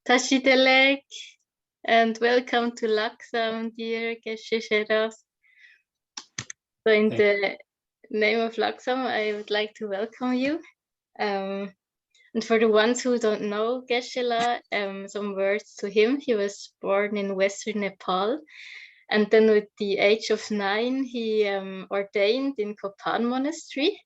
Tashidelek, and welcome to Lhagsam, dear Geshe-la. So in the name of Lhagsam, I would like to welcome you. And for the ones who don't know Geshe-la, some words to him. He was born in Western Nepal. And then with the age of 9, he ordained in Kopan Monastery.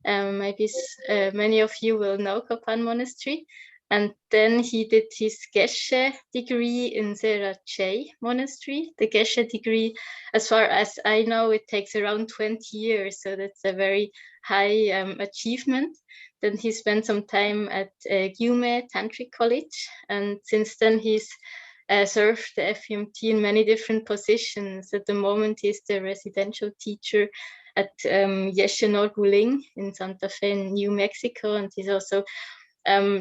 Maybe many of you will know Kopan Monastery. And then he did his Geshe degree in SHERAB Monastery. The Geshe degree, as far as I know, it takes around 20 years. So that's a very high achievement. Then he spent some time at Gyume Tantric College. And since then he's served the FEMT in many different positions. At the moment, he's the residential teacher at Yeshe Guling in Santa Fe, in New Mexico. And he's also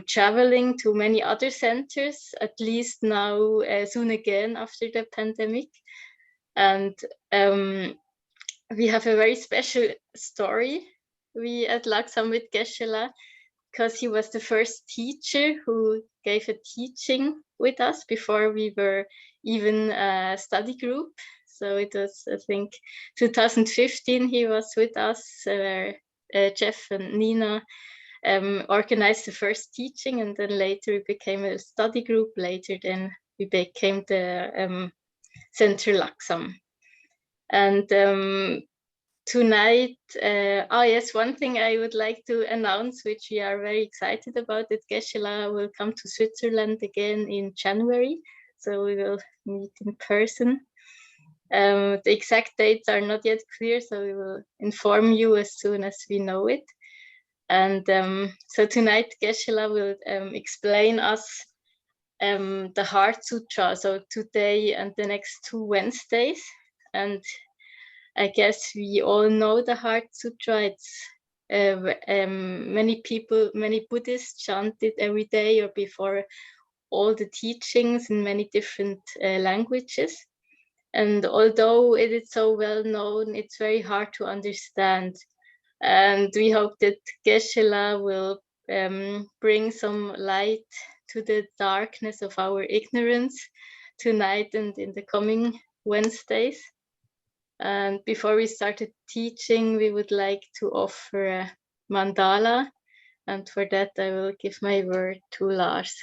traveling to many other centers, at least now, soon again after the pandemic. And we have a very special story, we at Lhagsam with Geshe-la, because he was the first teacher who gave a teaching with us before we were even a study group. So it was, I think, 2015 he was with us, where Jeff and Nina organized the first teaching, and then later we became a study group. Later then we became the Center Lhagsam. And tonight, yes, one thing I would like to announce, which we are very excited about, that Geshe-la will come to Switzerland again in January. So we will meet in person. The exact dates are not yet clear, so we will inform you as soon as we know it. And so tonight Geshe-la will explain us the Heart Sutra, so today and the next 2 Wednesdays. And I guess we all know the Heart Sutra. It's many people, many Buddhists chant it every day or before all the teachings in many different languages. And although it is so well known, it's very hard to understand. And we hope that Geshe-la will bring some light to the darkness of our ignorance tonight and in the coming Wednesdays. And before we started teaching, we would like to offer a mandala. And for that, I will give my word to Lars.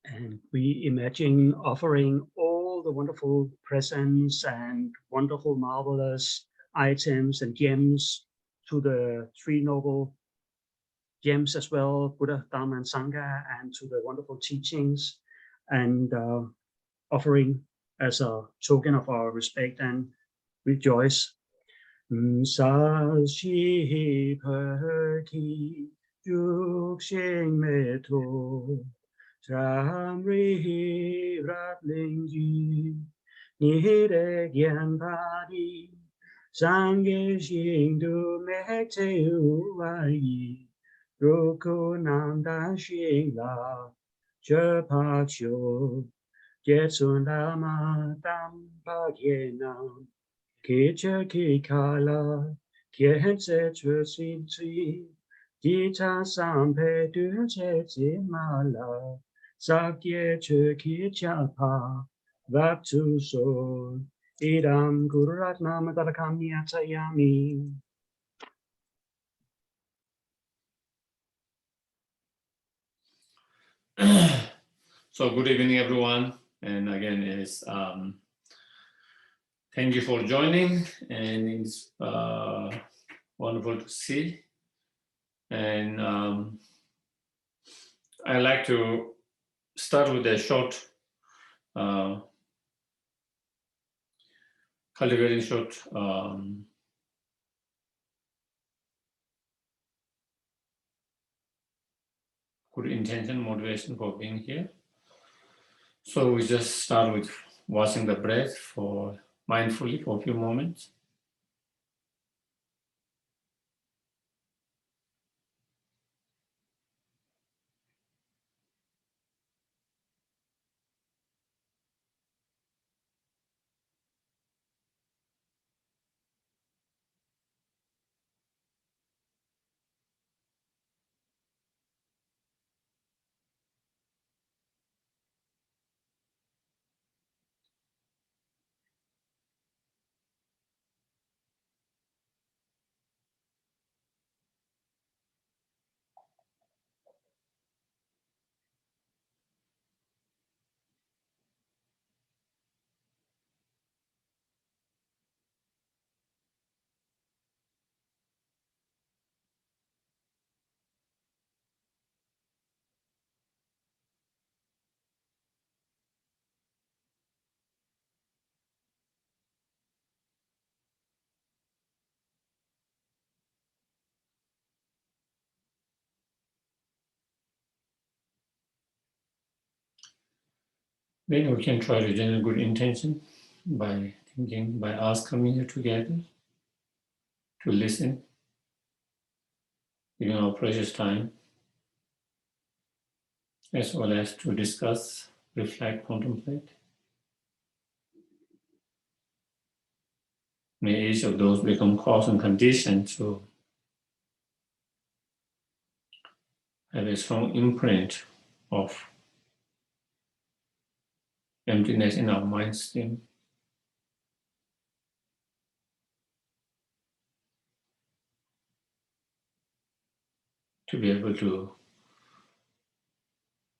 And we imagine offering all the wonderful presents and wonderful, marvelous items and gems to the 3 noble gems as well, Buddha, Dharma, and Sangha, and to the wonderful teachings, and offering as a token of our respect and rejoice. Sa-shi perki yuk-shing me-to Tram-ri rat-ling-ji Ni-de-gyan-pa-di Sang-ge-shing-du-me-te-u-wa-yi Ruku-nam-da-shing-la Je-pa-cho Getsun-la-ma-tam-pa-kye-nam Ki-che-ki-ka-la Kien-se-chwe-si-chi Di-cha-sam-pe-du-che-chi-ma-la Sakye-che-ki-cha-pa Vaptu-so Idam Guru-ratnam-dalakam-nyatayami. So good evening, everyone. And again, it's thank you for joining, and it's wonderful to see. And I like to start with a short, cultivating short good intention, motivation for being here. So we just start with watching the breath for mindfully for a few moments. Then we can try to generate good intention by thinking, by us coming here together to listen, giving our precious time, as well as to discuss, reflect, contemplate. May each of those become cause and condition to have a strong imprint of emptiness in our mind stream. To be able to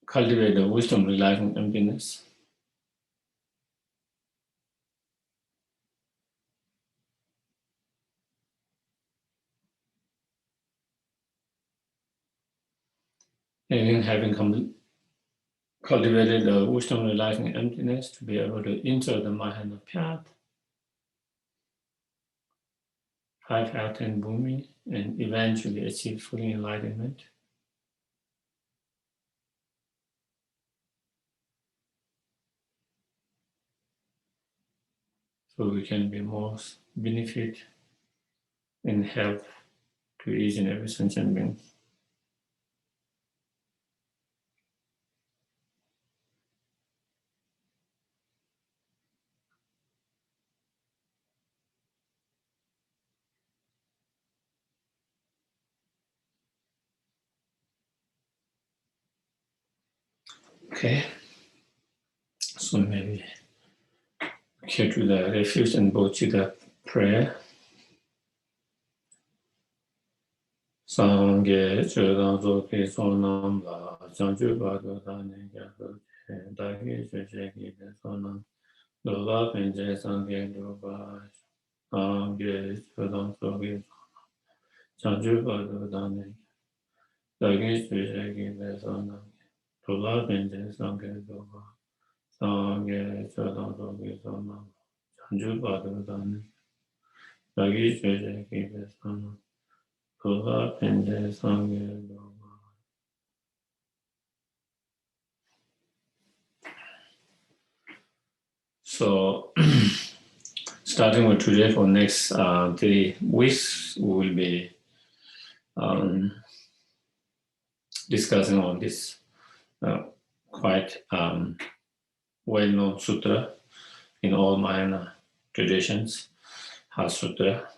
cultivate the wisdom realizing emptiness. And having cultivated the wisdom realizing emptiness, to be able to enter the Mahayana path, 5 Earth and Bhumi, and eventually achieve full enlightenment. So we can be most benefit and help to each and every sentient being. Okay, so maybe here to the refuge and Vulture prayer. Sangye Chödan Zoki Sonam La Chanchu Badu Dani Gyaku Dagi Chöcheki Sonam Lola Penche Sangye Duba Sangye Chödan Zoki Chanchu Badu Dani Dagi Chöcheki Sonam Lola Penche Sangye Duba Sangye Chödan Zoki Sonam Chanchu Badu Dani Dagi Chöcheki Sonam Lola Penche Sangye Duba. So, starting with today for next 3 weeks, we will be discussing on this quite well-known sutra in all Mahayana traditions, Heart Sutra.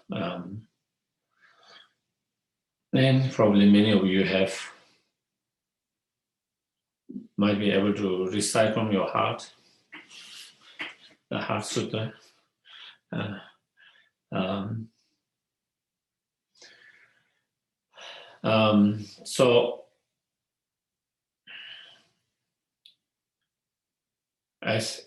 And probably many of you might be able to recite from your heart the Heart Sutra. So as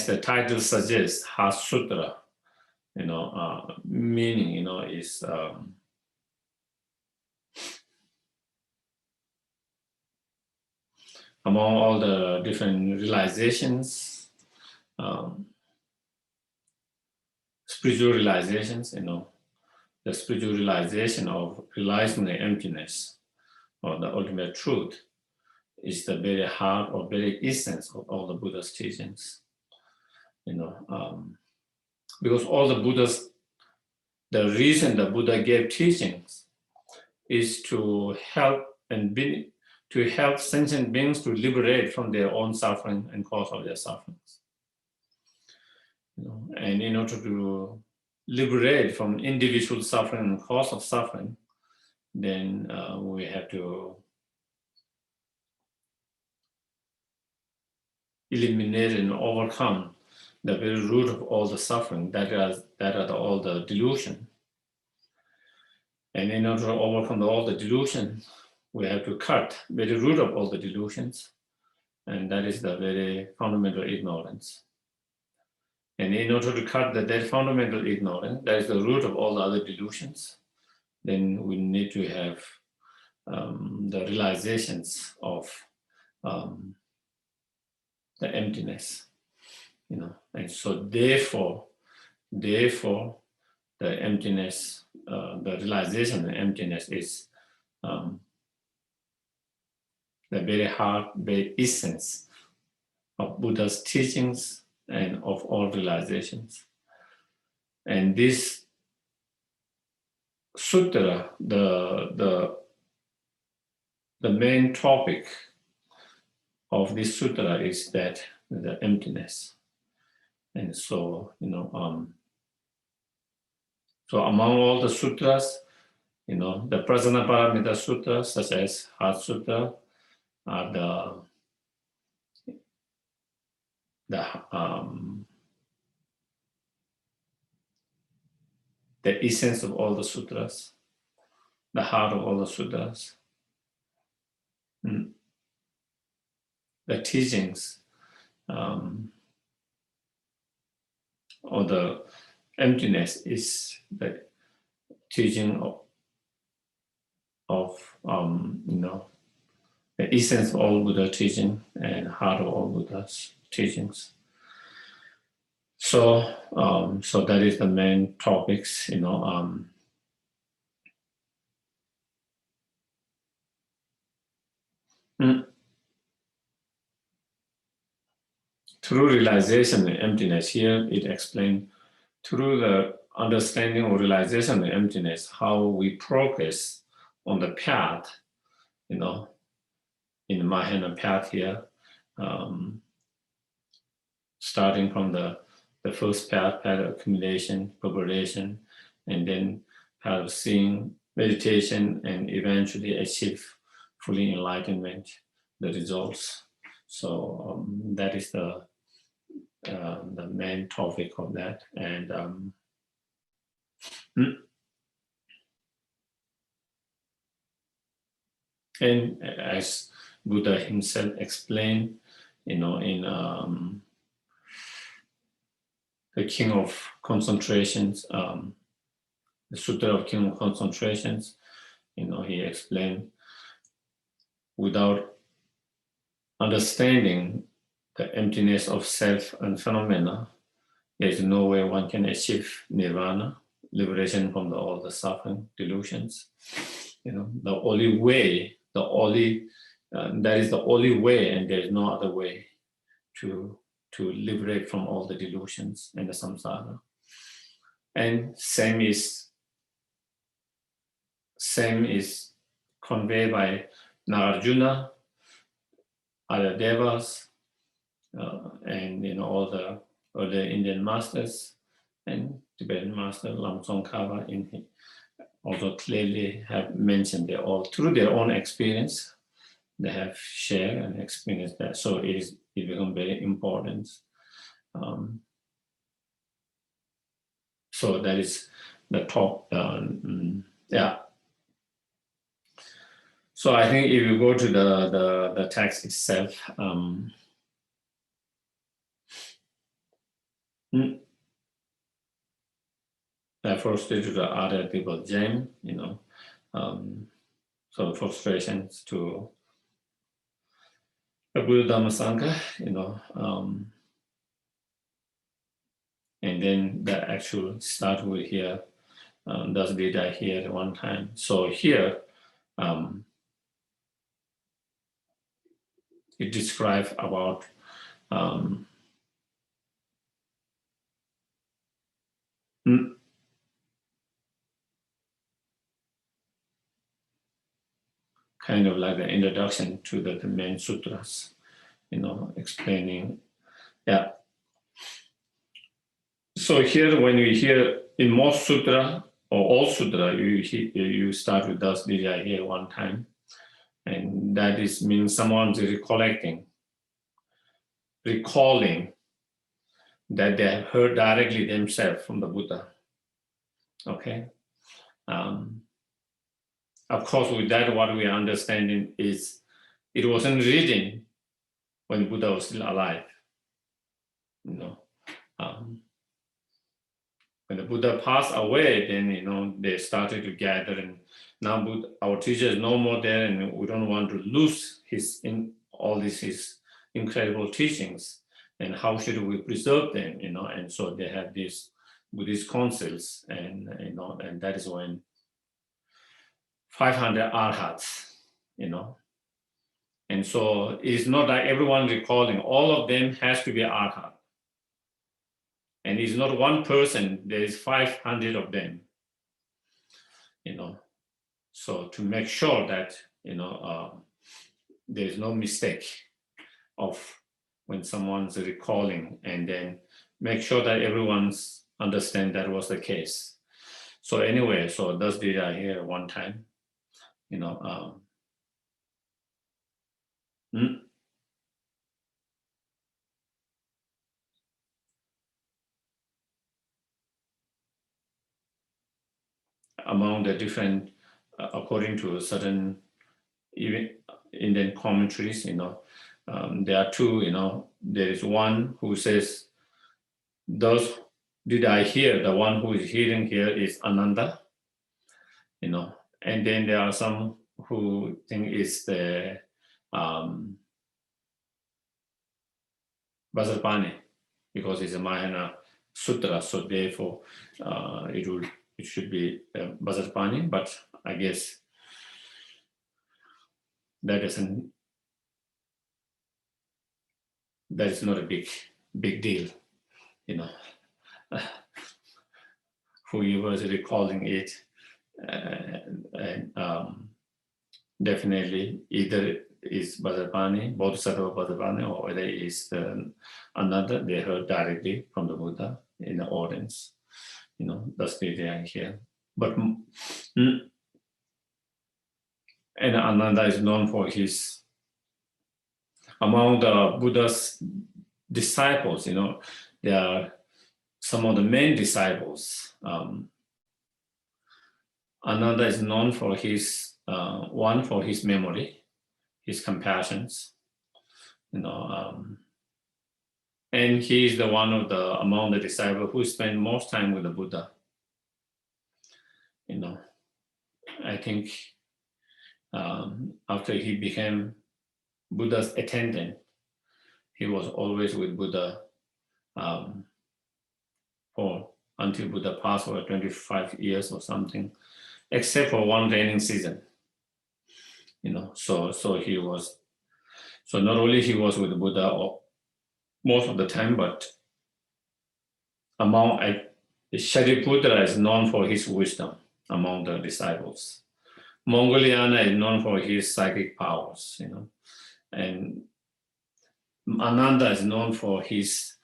the title suggests, Heart Sutra, meaning, is among all the different realizations, spiritual realizations, the spiritual realization of realizing the emptiness or the ultimate truth is the very heart or very essence of all the Buddha's teachings. Because all the Buddha's, the reason the Buddha gave teachings is to help sentient beings to liberate from their own suffering and cause of their sufferings. And in order to liberate from individual suffering and cause of suffering, then we have to eliminate and overcome the very root of all the suffering, that are all the delusion. And in order to overcome all the delusion, we have to cut the very root of all the delusions, and that is the very fundamental ignorance. And in order to cut that fundamental ignorance, that is the root of all the other delusions, then we need to have the realizations of the emptiness, And so therefore, the the emptiness, the realization of emptiness is the very heart, very essence of Buddha's teachings and of all realizations. And this sutra, the main topic of this sutra is that the emptiness. And so, so among all the sutras, the Prajnaparamita Sutras, such as Heart Sutra, are the essence of all the sutras, the heart of all the sutras. The teachings or the emptiness is the teaching of the essence of all Buddha teaching and heart of all Buddha's teachings. So, so that is the main topics, Through realization of emptiness, here it explained through the understanding or realization of emptiness, how we progress on the path, in the Mahayana path here, starting from the first path of accumulation, preparation, and then path of seeing, meditation, and eventually achieve fully enlightenment, the results. So that is the main topic of that. And as Buddha himself explained, in the King of Concentrations, the Sutra of King of Concentrations, he explained, without understanding the emptiness of self and phenomena, there is no way one can achieve nirvana, liberation from all the suffering, delusions. The only way, that is the only way, and there is no other way to liberate from all the delusions and the samsara. And same is conveyed by Nagarjuna, other devas, and all the early Indian masters and Tibetan master Lama Zopa Rinpoche also clearly have mentioned they all through their own experience they have shared and experienced that. So it becomes very important. So that is the top. Yeah. So I think if you go to the text itself, I first did to the other people, James, so frustrations to the Buddha Dhamma Sangha, and then the actual start with here, does did I here at one time. So here, it describes about kind of like the introduction to the main sutras, explaining, yeah. So here, when you hear in most sutra or all sutra, you start with "thus did I hear" one time, and that means someone's recalling that they have heard directly themselves from the Buddha. Okay. Of course, with that, what we are understanding is it wasn't written when Buddha was still alive. When the Buddha passed away, then they started to gather, and now our teacher is no more there, and we don't want to lose his incredible teachings. And how should we preserve them? And so they have this Buddhist councils, and and that is when 500 arhats, and so it's not like everyone recalling. All of them has to be arhat, and it's not one person. There is 500 of them, So to make sure that there is no mistake of when someone's recalling, and then make sure that everyone's understand that was the case. So anyway, so thus did I hear one time, among the different, according to certain even Indian commentaries, there are two, there is one who says, those did I hear, the one who is hearing here is Ananda, and then there are some who think it's the Vajrapani, because it's a Mahayana Sutra, so therefore it should be Vajrapani, but I guess that is not a big deal, who was recalling it, and definitely either is Vajrapani, Bodhisattva Vajrapani, or whether it is another, they heard directly from the Buddha in the audience, that's the idea here. But and Ananda is known for his, among the Buddha's disciples, there are some of the main disciples. Ananda is known for his, one, for his memory, his compassions, and he is the one of the, among the disciples who spend most time with the Buddha. I think after he became Buddha's attendant, he was always with Buddha until Buddha passed over 25 years or something, except for one raining season. So he was, so not only he was with Buddha most of the time, but among Shariputra is known for his wisdom among the disciples. Mongoliana is known for his psychic powers, and Ananda is known for his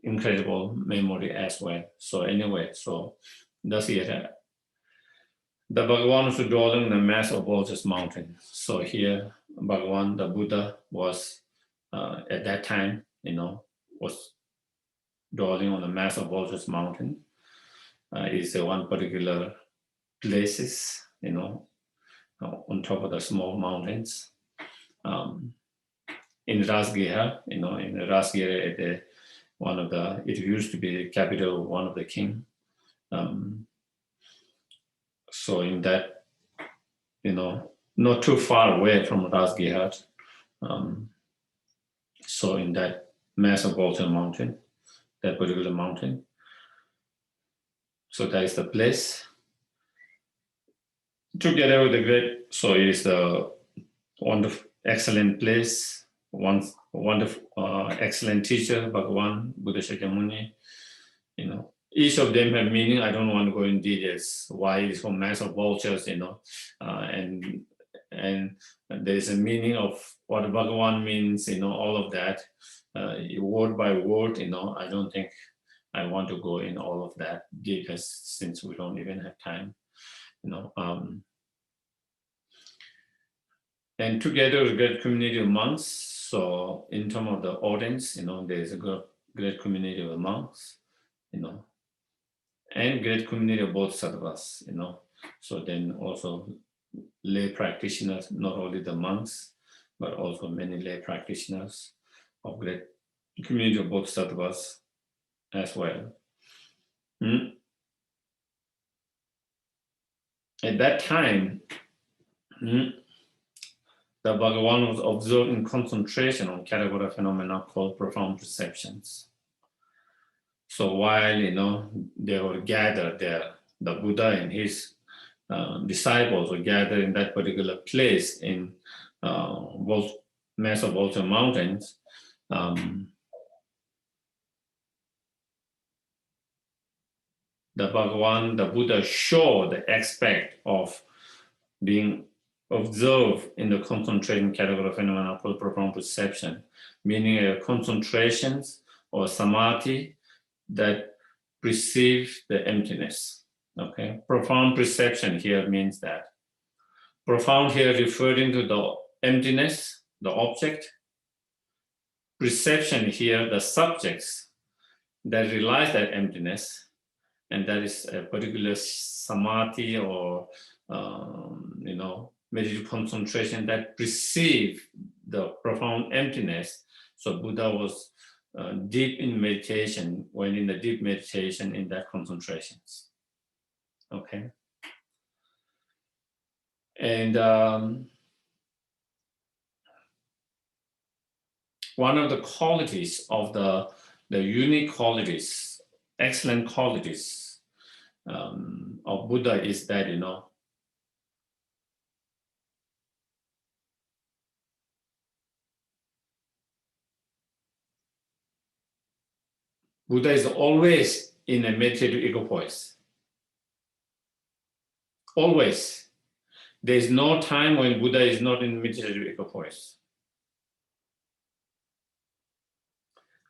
incredible memory as well. So anyway, so that's it. The Bhagavan was dwelling in the mass of Vulture's mountain. So here, Bhagavan, the Buddha, was at that time, was dwelling on the mass of Vulture's mountain. Is one particular places, on top of the small mountains. In Rajgir, in Rajgir, it used to be the capital of one of the king. So in that, not too far away from Rajgir, so in that mass of Vulture mountain, that particular mountain, so that is the place. Together with the great, so it is the wonderful, excellent place, wonderful, excellent teacher, Bhagavan, Buddha Shakyamuni. Each of them have meaning. I don't want to go in details. Why it's from mass of vultures, and there is a meaning of what Bhagavan means, all of that, word by word. I don't think I want to go in all of that details since we don't even have time. And together with a great community of monks. So in terms of the audience, there is a great community of monks, and great community of bodhisattvas, So then also lay practitioners, not only the monks, but also many lay practitioners of great community of bodhisattvas as well. At that time, the Bhagavan was observing concentration on category phenomena called profound perceptions. So while, they were gathered there, the Buddha and his disciples were gathered in that particular place in massive Vulture Mountains. The Bhagavan, the Buddha, showed the aspect of being observed in the concentration category of phenomena called profound perception, meaning a concentrations or samadhi that perceive the emptiness. Okay, profound perception here means that. Profound here referring to the emptiness, the object. Perception here, the subjects that realize that emptiness, and that is a particular samadhi or meditative concentration that perceive the profound emptiness. So Buddha was deep in meditation, when in the deep meditation in that concentrations. Okay. And one of the qualities of the unique qualities, excellent qualities of Buddha is that, Buddha is always in a meditative equipoise. Always. There is no time when Buddha is not in meditative equipoise.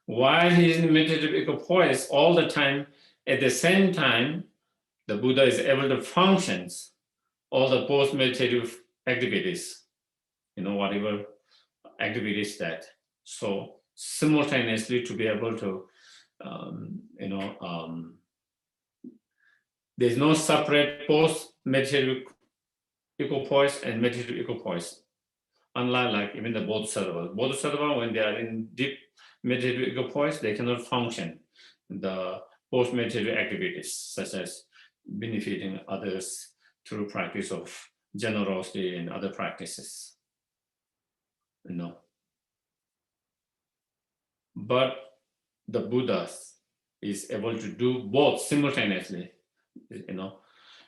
While he is in meditative equipoise all the time, at the same time, the Buddha is able to function all the post-meditative activities, whatever activities that. So simultaneously to be able to, there's no separate post-meditative equipoise and meditative equipoise. Unlike like even the Bodhisattva. Bodhisattva, when they are in deep meditative equipoise, they cannot function the post-meditative activities, such as benefiting others through practice of generosity and other practices. But the Buddha is able to do both simultaneously.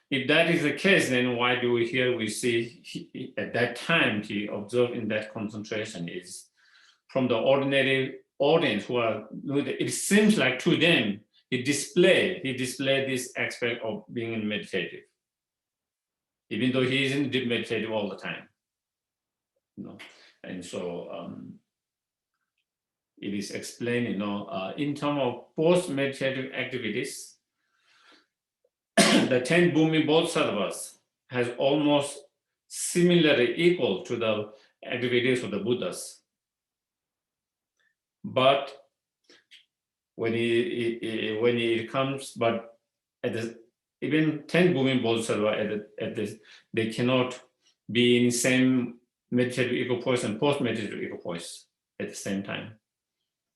If that is the case, then why do we see at that time he observed in that concentration is from the ordinary audience who are, it seems like to them, he displayed this aspect of being in meditative, even though he is in deep meditative all the time. And so it is explained, in terms of post-meditative activities, the 10 Bhumi Bodhisattvas has almost similarly equal to the activities of the Buddhas. But when it comes, but even 10 Bhumi Bodhisattvas, they cannot be in same meditative equipoise and post-meditative equipoise at the same time.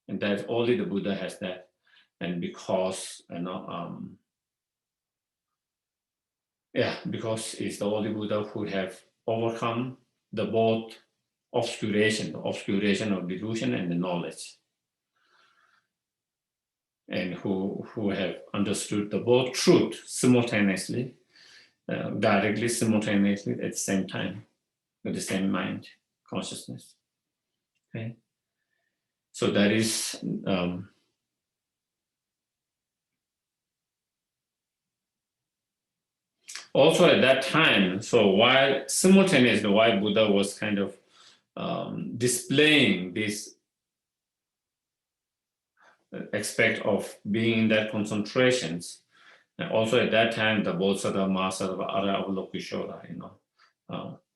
And that only the Buddha has that. And because, because it's the only Buddha who have overcome the both obscuration of delusion and the knowledge, and who have understood the both truth simultaneously, directly, simultaneously at the same time, with the same mind, consciousness. Okay, so that is. Also at that time, so while simultaneously, while Buddha was kind of displaying this aspect of being in that concentrations, and also at that time, the Bodhisattva, Mahasattva, Avalokiteshvara,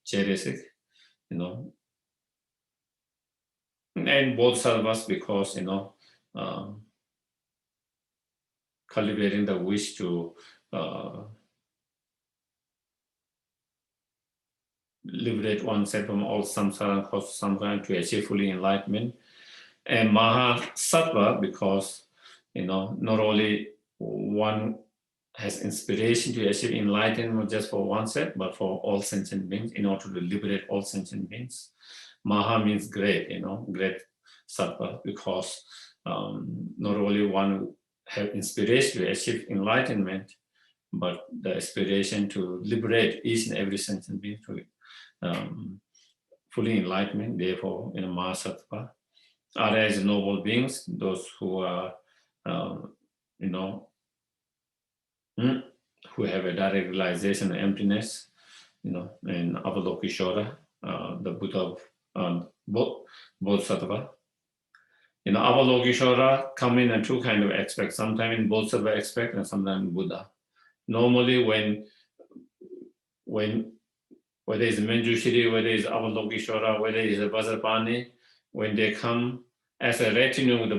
Chenrezig, and Bodhisattvas because, cultivating the wish to liberate oneself from all samsara and cause samsara to achieve fully enlightenment. And Mahasattva because, not only one has inspiration to achieve enlightenment just for oneself, but for all sentient beings in order to liberate all sentient beings. Maha means great, great sattva, because not only one have inspiration to achieve enlightenment, but the aspiration to liberate each and every sentient being to fully enlightenment, therefore, in a Mahasattva. Others noble beings, those who are, who have a direct realization of emptiness, in Avalokiteshvara, the Buddha of Bodhisattva. Avalokiteshvara come in two kind of aspects, sometimes in Bodhisattva aspect and sometimes in Buddha. Normally when whether it's Manjushri, whether it's Avalokiteshvara, whether it's Vajrapani, when they come as a retinue with the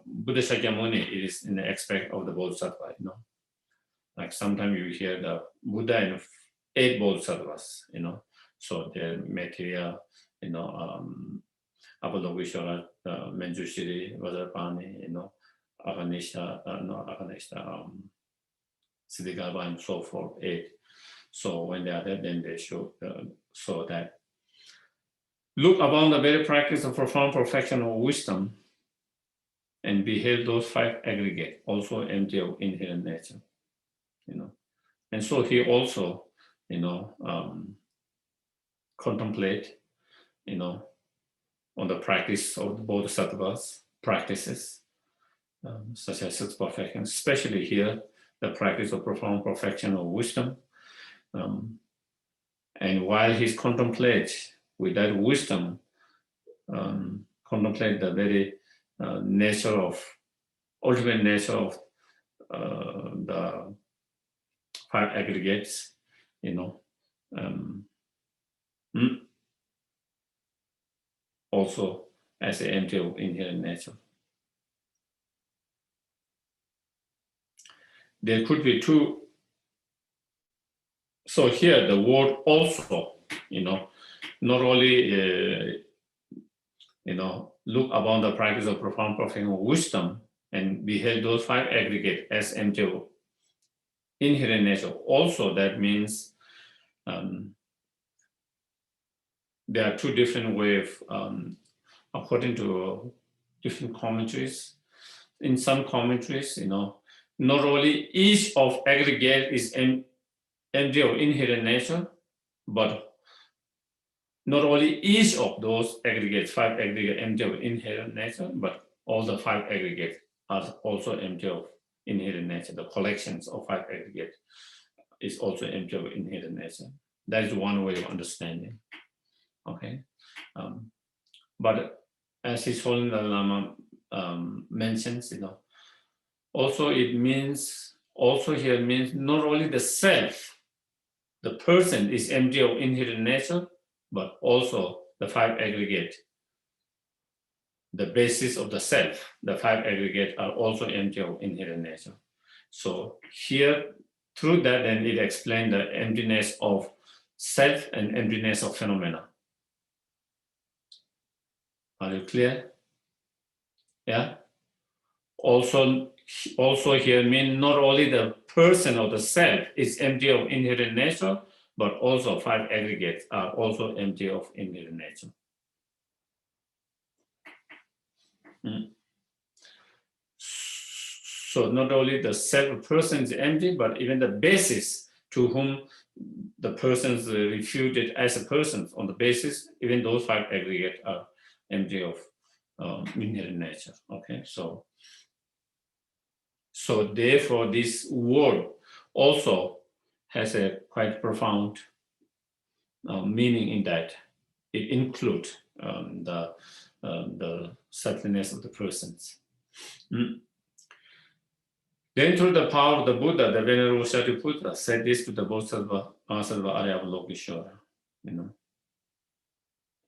Buddha Shakyamuni, it is in the aspect of the Bodhisattva, Like sometimes you hear the Buddha and 8 Bodhisattvas, so the material, Avalokiteshvara, Manjushri, Vajrapani, Akanishta, Siddhikarma, and so forth, 8. So when they are there, then they show so that look upon the very practice of profound perfection of wisdom and beheld those 5 aggregate, also empty of inherent nature, And so he also, contemplate, on the practice of the Bodhisattvas practices, such as 6 perfection, especially here, the practice of profound perfection of wisdom. And while he's contemplate with that wisdom, contemplate the very nature of, ultimate nature of the 5 aggregates, also as an empty of inherent nature. There could be 2. So here the word also, not only, look upon the practice of profound perfection of wisdom and beheld those 5 aggregate as empty of inherent nature. Also, that means there are 2 different ways, according to different commentaries. In some commentaries, not only each of aggregate is empty of inherent nature, but not only each of those aggregates, 5 aggregates, empty of inherent nature, but all the 5 aggregates are also empty of inherent nature. The collections of 5 aggregates is also empty of inherent nature. That is one way of understanding. Okay, but as His Holiness the Lama mentions, also it means, also here means not only the self, the person is empty of inherent nature, but also the 5 aggregate, the basis of the self, the 5 aggregate are also empty of inherent nature. So here, through that, then it explains the emptiness of self and emptiness of phenomena. Are you clear? Yeah. Also here mean not only the person or the self is empty of inherent nature, but also 5 aggregates are also empty of inherent nature. So not only the self person is empty, but even the basis to whom the persons refuted as a person on the basis, even those 5 aggregates are empty of inherent nature. Okay, so therefore this word also has a quite profound meaning in that it includes the selflessness of the persons. Then through the power of the Buddha, the Venerable Shariputra said this to the Bodhisattva Avalokiteshvara,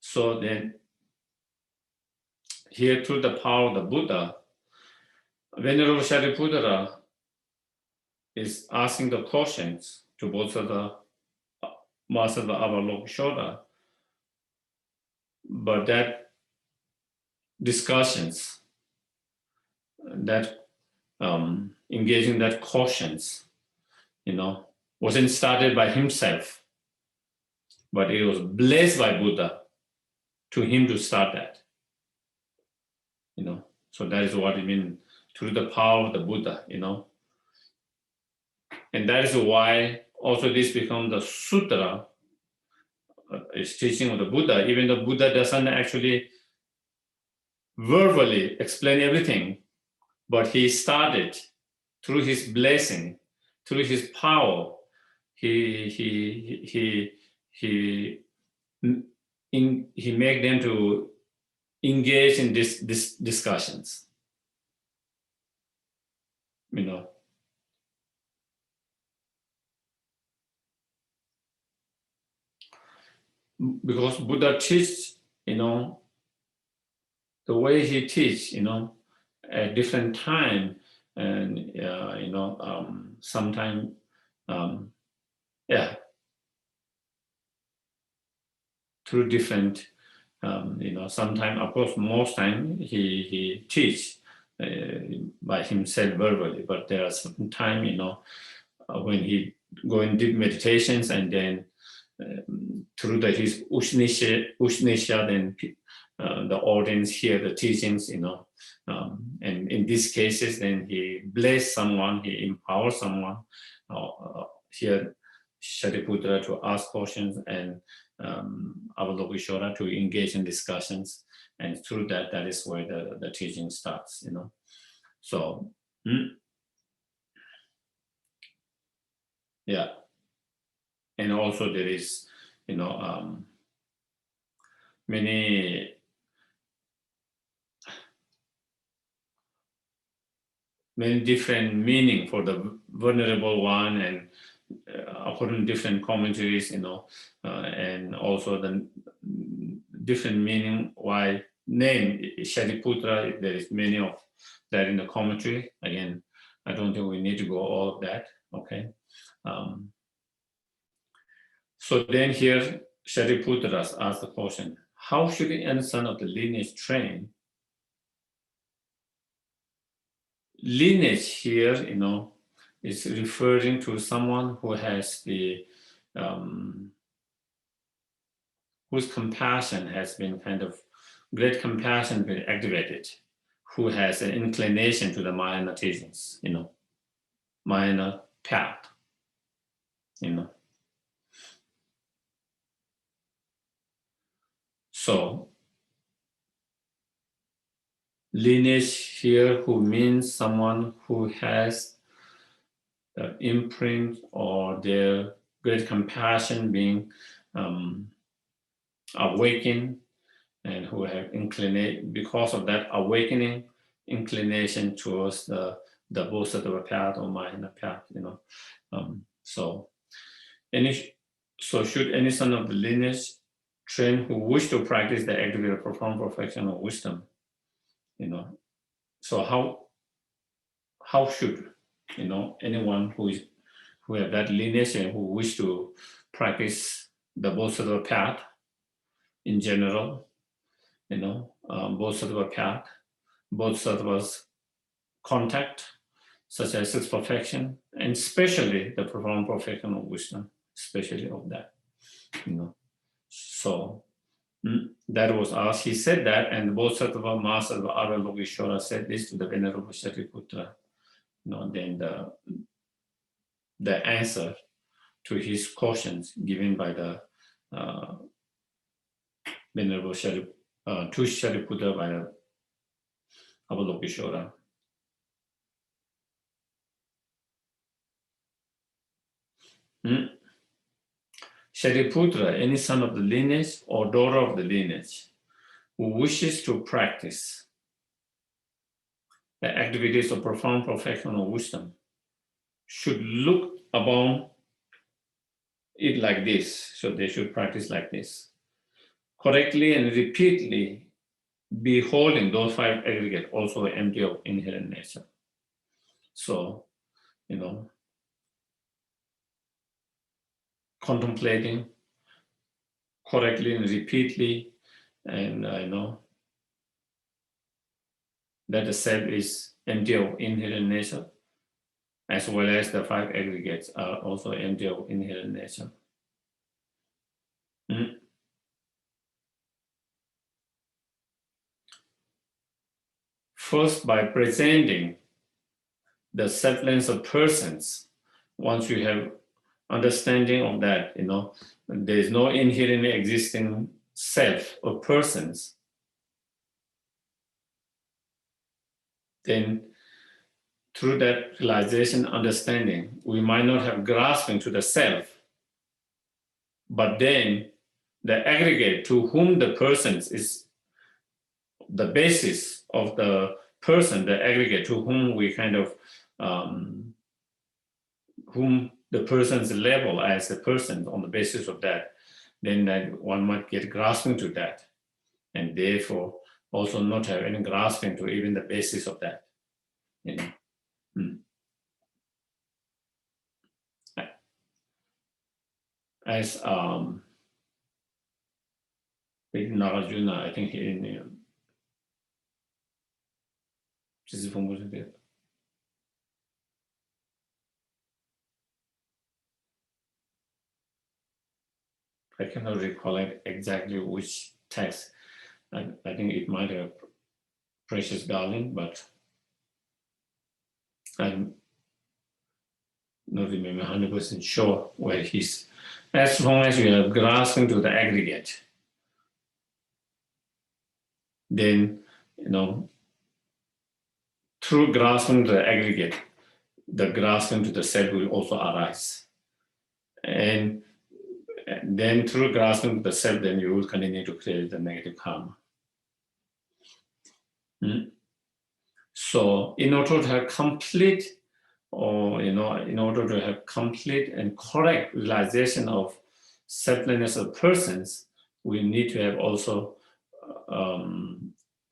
So then, here through the power of the Buddha, Venerable Shariputra is asking the questions to Bodhisattva Avalokiteshvara, but that discussions, that engaging that questions, wasn't started by himself, but it was blessed by Buddha to him to start that. So that is what it means through the power of the Buddha, And that is why also this becomes the sutra, is teaching of the Buddha, even though Buddha doesn't actually verbally explain everything, but he started through his blessing, through his power. He made them to engage in this discussions, Because Buddha teaches, the way he teach, at different time, and sometime, through different, sometime, of course, most time he teach by himself verbally, but there are certain time, when he go in deep meditations, and then through his Ushnisha, then the audience hear the teachings, and in these cases, then he bless someone, he empowers someone, here Shariputra to ask questions, and Avalokiteshvara to engage in discussions, and through that, that is where the teaching starts, So, yeah. And also there is, many different meaning for the vulnerable one, and according to different commentaries, and also the different meaning why name Shariputra. There is many of that in the commentary. Again, I don't think we need to go all of that. Okay. So then here, Shariputra asks the question: how should any son of the lineage train? Lineage here, is referring to someone who has the whose compassion has been great compassion been activated, who has an inclination to the Mahayana teachings, Mahayana path, So lineage here, who means someone who has the imprint or their great compassion being awakened, and who have inclination, because of that awakening, inclination towards the Bodhisattva path or Mahayana path, So should any son of the lineage train who wish to practice the activity profound perfection of wisdom, So how should anyone who have that lineage and who wish to practice the Bodhisattva path in general, Bodhisattva path, Bodhisattva's contact, such as its perfection, and especially the profound perfection of wisdom, especially of that, So that was asked. He said that, and the Bodhisattva Master Avalokiteshvara said this to the Venerable Shariputra. Then the answer to his questions given by the Venerable to Shariputra by the Avalokiteshvara. Shariputra, any son of the lineage or daughter of the lineage who wishes to practice the activities of profound perfection of wisdom should look upon it like this. So they should practice like this. Correctly and repeatedly beholding those five aggregates, also empty of inherent nature. So, contemplating correctly and repeatedly, and that the self is empty of inherent nature, as well as the five aggregates are also empty of inherent nature. First, by presenting the selflessness of persons. Once you have understanding of that, there is no inherently existing self or persons, then through that realization, understanding, we might not have grasping to the self, but then the aggregate to whom the persons is the basis of the person, the aggregate to whom we kind of, whom the person's level as a person on the basis of that, then that one might get grasping to that, and therefore also not have any grasping to even the basis of that. As with Nagarjuna, I think in I cannot recollect exactly which text. I think it might have Precious Garland, but I'm not remember 100% sure where he's. As long as you are grasping to the aggregate, then through grasping to the aggregate, the grasping to the self will also arise. And then through grasping to the self, then you will continue to create the negative karma. So in order to have complete, or in order to have complete and correct realization of selflessness of persons, we need to have also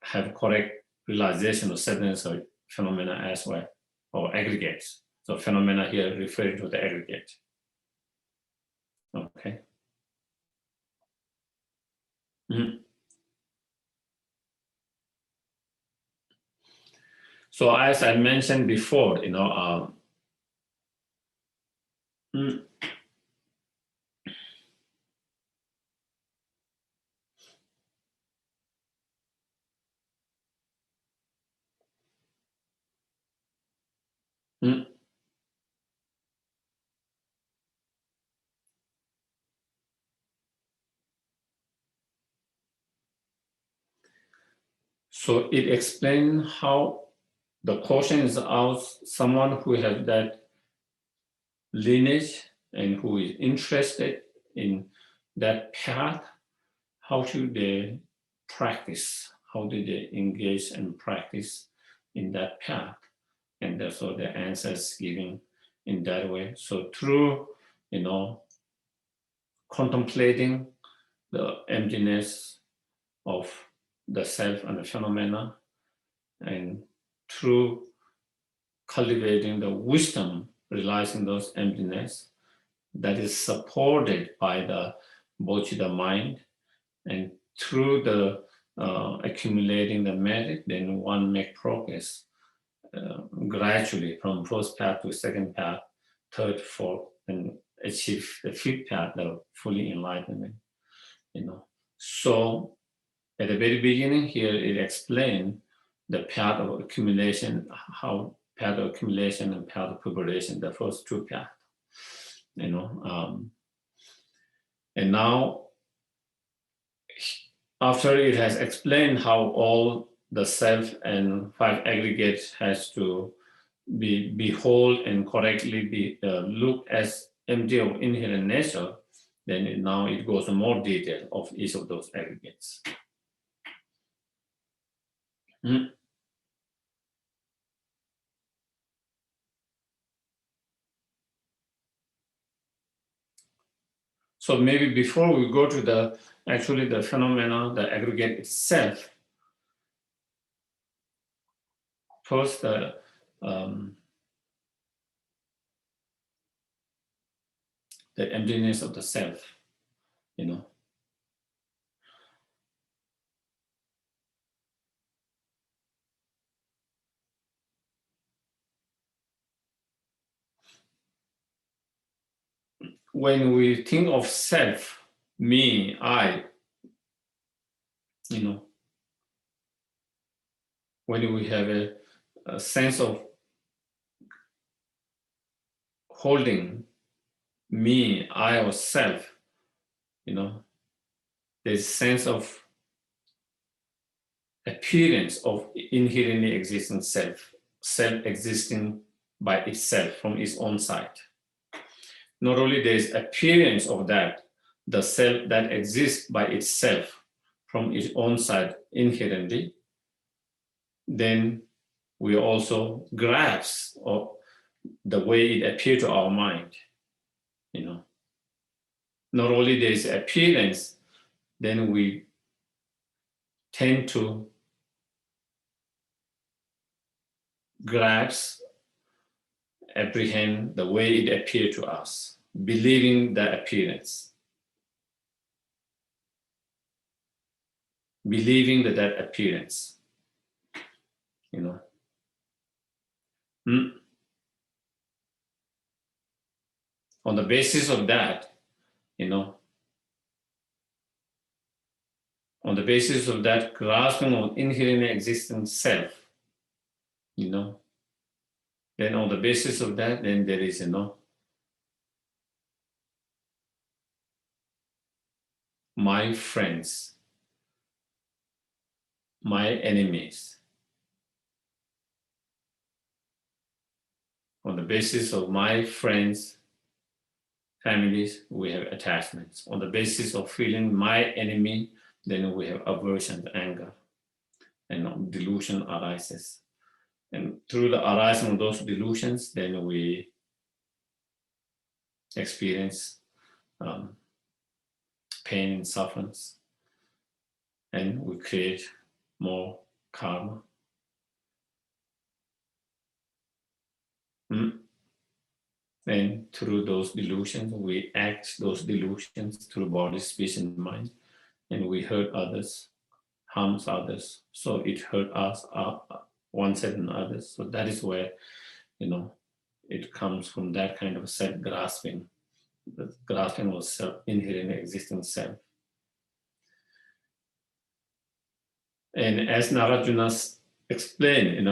have correct realization of selflessness of phenomena as well, or aggregates. So phenomena here referring to the aggregate. Okay. So as I mentioned before, so it explains how the question is asked someone who has that lineage and who is interested in that path, how should they practice? How do they engage and practice in that path? And so the answer is given in that way. So through, contemplating the emptiness of the self and the phenomena, and through cultivating the wisdom, realizing those emptiness, that is supported by the bodhicitta mind, and through the accumulating the merit, then one make progress gradually from first path to second path, third, fourth, and achieve the fifth path, the fully enlightenment. So at the very beginning here, it explained the path of accumulation, how path of accumulation and path of preparation, the first two paths. And now, after it has explained how all the self and five aggregates has to be behold and correctly be looked as empty of inherent nature, then now it goes in more detail of each of those aggregates. So maybe before we go to the phenomena, the aggregate itself, first the emptiness of the self, When we think of self, me, I, when we have a sense of holding me, I, or self, there's sense of appearance of inherently existing self existing by itself from its own side. Not only there is appearance of that, the self that exists by itself from its own side inherently, then we also grasp of the way it appears to our mind. Not only there is appearance, then we tend to grasp, apprehend the way it appears to us, believing the appearance, believing that appearance, On the basis of that, on the basis of that grasping of inherently existing self, then on the basis of that, then there is, my friends, my enemies. On the basis of my friends, families, we have attachments. On the basis of feeling my enemy, then we have aversion, anger, and delusion arises. And through the arising of those delusions, then we experience pain and sufferings, and we create more karma. And through those delusions, we act those delusions through body, speech, and mind, and we hurt others, harms others. So it hurt us, oneself and others. So that is where, it comes from that kind of self-grasping, the grasping of self, inherently existing self. And as Narajuna explained,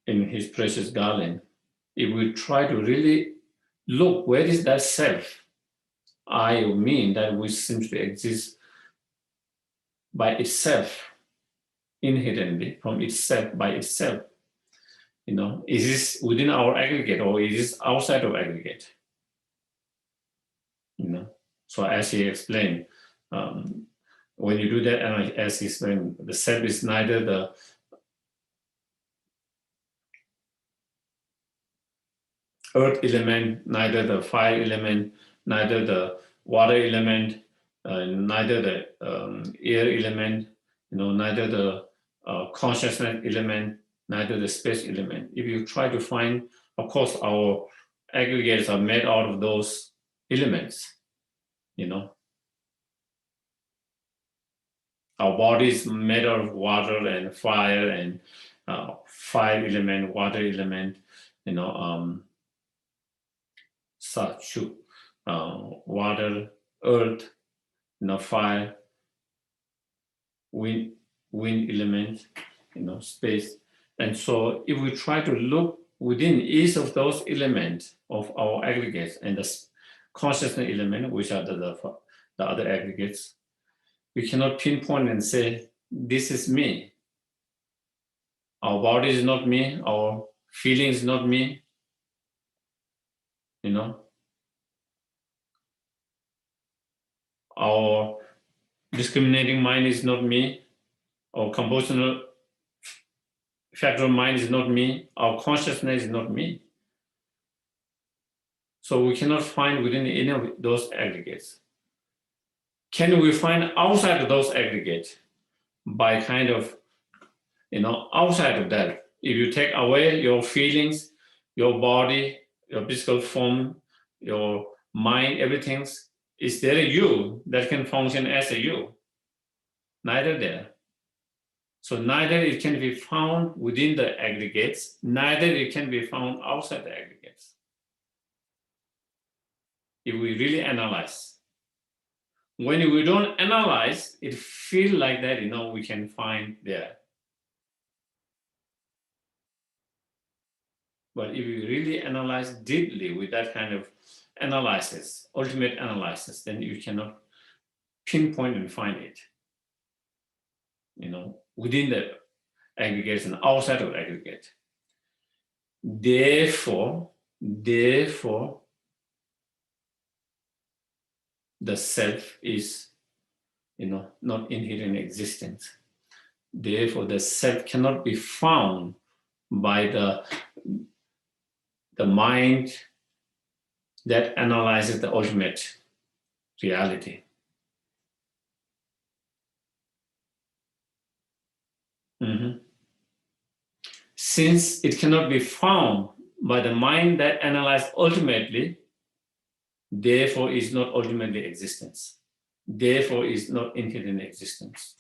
in his precious garland, if we try to really look, where is that self, I or me, that which seems to exist by itself, inherently, from itself, by itself? Is this within our aggregate or is this outside of aggregate? So as he explained, when you do that, and as he explained, the self is neither the earth element, neither the fire element, neither the water element, neither the air element, neither the consciousness element, neither the space element. If you try to find, of course, our aggregates are made out of those elements, Our body is made out of water and fire and fire element, water element, such water, earth, fire, wind element, space. And so if we try to look within each of those elements of our aggregates and the consciousness element, which are the other aggregates, we cannot pinpoint and say, this is me. Our body is not me, our feelings is not me, Our discriminating mind is not me, our compositional factor of mind is not me, our consciousness is not me. So we cannot find within any of those aggregates. Can we find outside of those aggregates by kind of, outside of that? If you take away your feelings, your body, your physical form, your mind, everything, is there a you that can function as a you? Neither there. So neither it can be found within the aggregates, neither it can be found outside the aggregates. If we really analyze. When we don't analyze, it feels like that, we can find there. But if you really analyze deeply with that kind of analysis, ultimate analysis, then you cannot pinpoint and find it, within the aggregates and outside of aggregate. Therefore, the self is, not inherent existence. Therefore, the self cannot be found by the mind that analyzes the ultimate reality. Since it cannot be found by the mind that analyzes ultimately, therefore is not ultimately existence. Therefore is not inherent existence.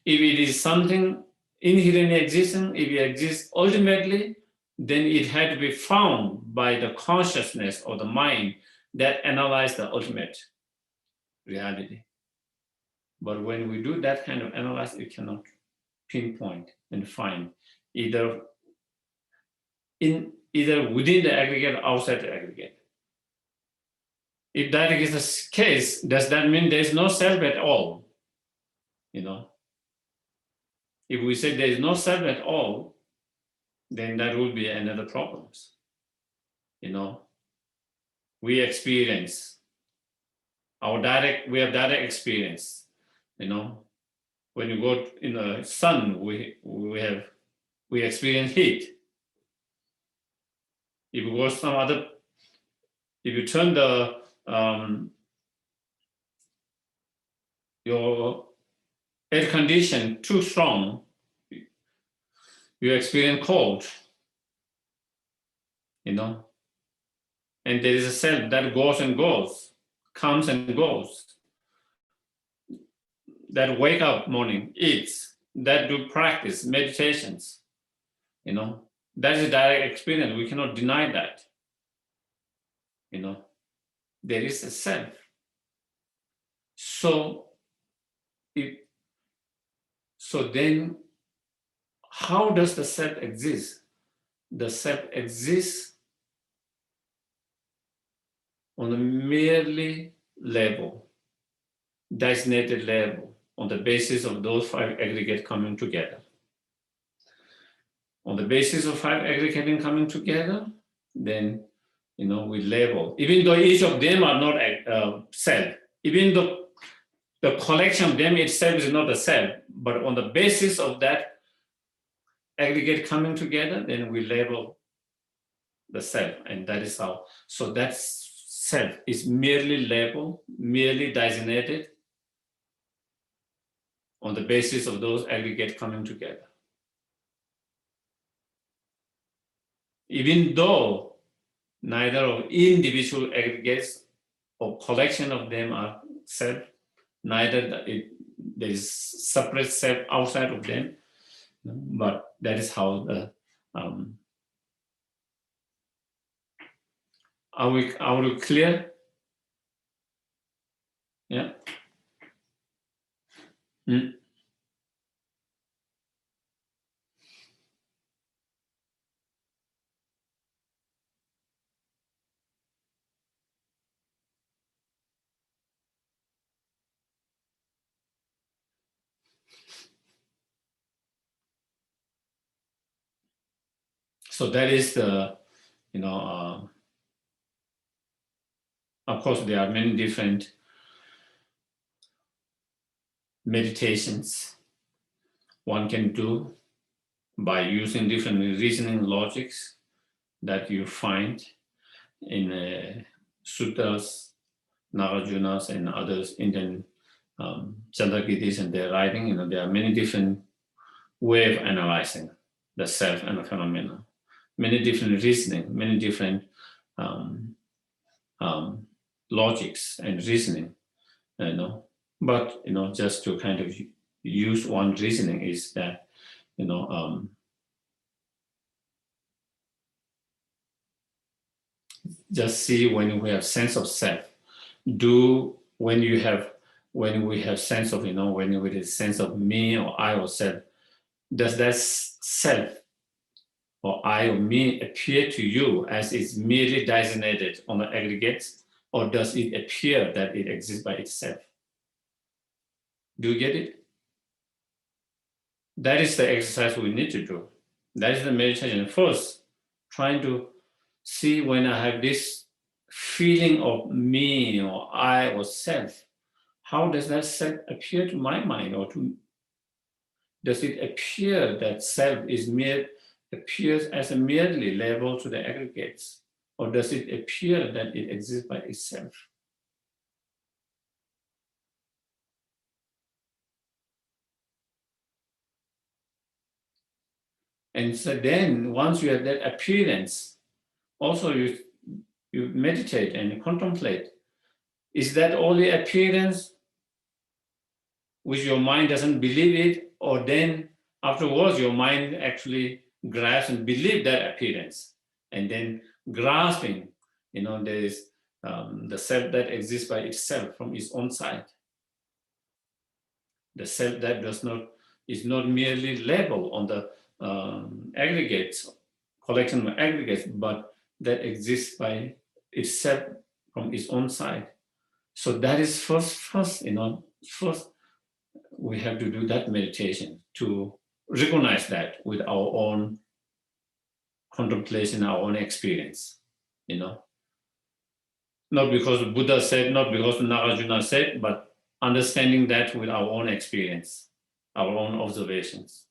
If it is something inherent existence, if it exists ultimately, then it had to be found by the consciousness or the mind that analyzes the ultimate reality. But when we do that kind of analysis, it cannot pinpoint and find either within the aggregate or outside the aggregate. If that is the case, does that mean there is no self at all? If we say there is no self at all, then that will be another problem. We experience we have direct experience. When you go in the sun, we experience heat. If you go if you turn your air condition too strong, you experience cold. And there is a self that goes and goes, comes and goes. That wake up morning, eats, that do practice, meditations, that is a direct experience. We cannot deny that. There is a self. So then how does the self exist? The self exists on a merely level, designated level, on the basis of those 5 aggregates coming together. On the basis of 5 aggregating coming together, then we label, even though each of them are not self, even though the collection of them itself is not a self, but on the basis of that aggregate coming together, then we label the self, and that is how. So that self is merely labeled, merely designated on the basis of those aggregates coming together. Even though neither of individual aggregates or collection of them are self, neither there is separate self outside of them, but that is how the are we clear? Yeah. So that is the, of course, there are many different meditations one can do by using different reasoning logics that you find in sutras, Nagarjunas, and others, Indian Chenrezig and their writing. There are many different ways of analyzing the self and the phenomena, many different reasoning, many different logics and reasoning, but just to kind of use one reasoning is that just see when we have sense of self, when we have sense of when we have sense of me or I or self, does that self or I or me appear to you as it's merely designated on the aggregates, or does it appear that it exists by itself? Do you get it? That is the exercise we need to do. That is the meditation. First, trying to see when I have this feeling of me or I or self, how does that self appear to my mind, or does it appear that self appears as a merely level to the aggregates, or does it appear that it exists by itself? And so then once you have that appearance, also you meditate and contemplate. Is that only appearance which your mind doesn't believe it, or then afterwards your mind actually grasps and believes that appearance, and then grasping, there is the self that exists by itself from its own side. The self that is not merely labeled on the aggregates, collection of aggregates, but that exists by itself from its own side. So that is first we have to do that meditation to recognize that with our own contemplation, our own experience, Not because Buddha said, not because Nagarjuna said, but understanding that with our own experience, our own observations.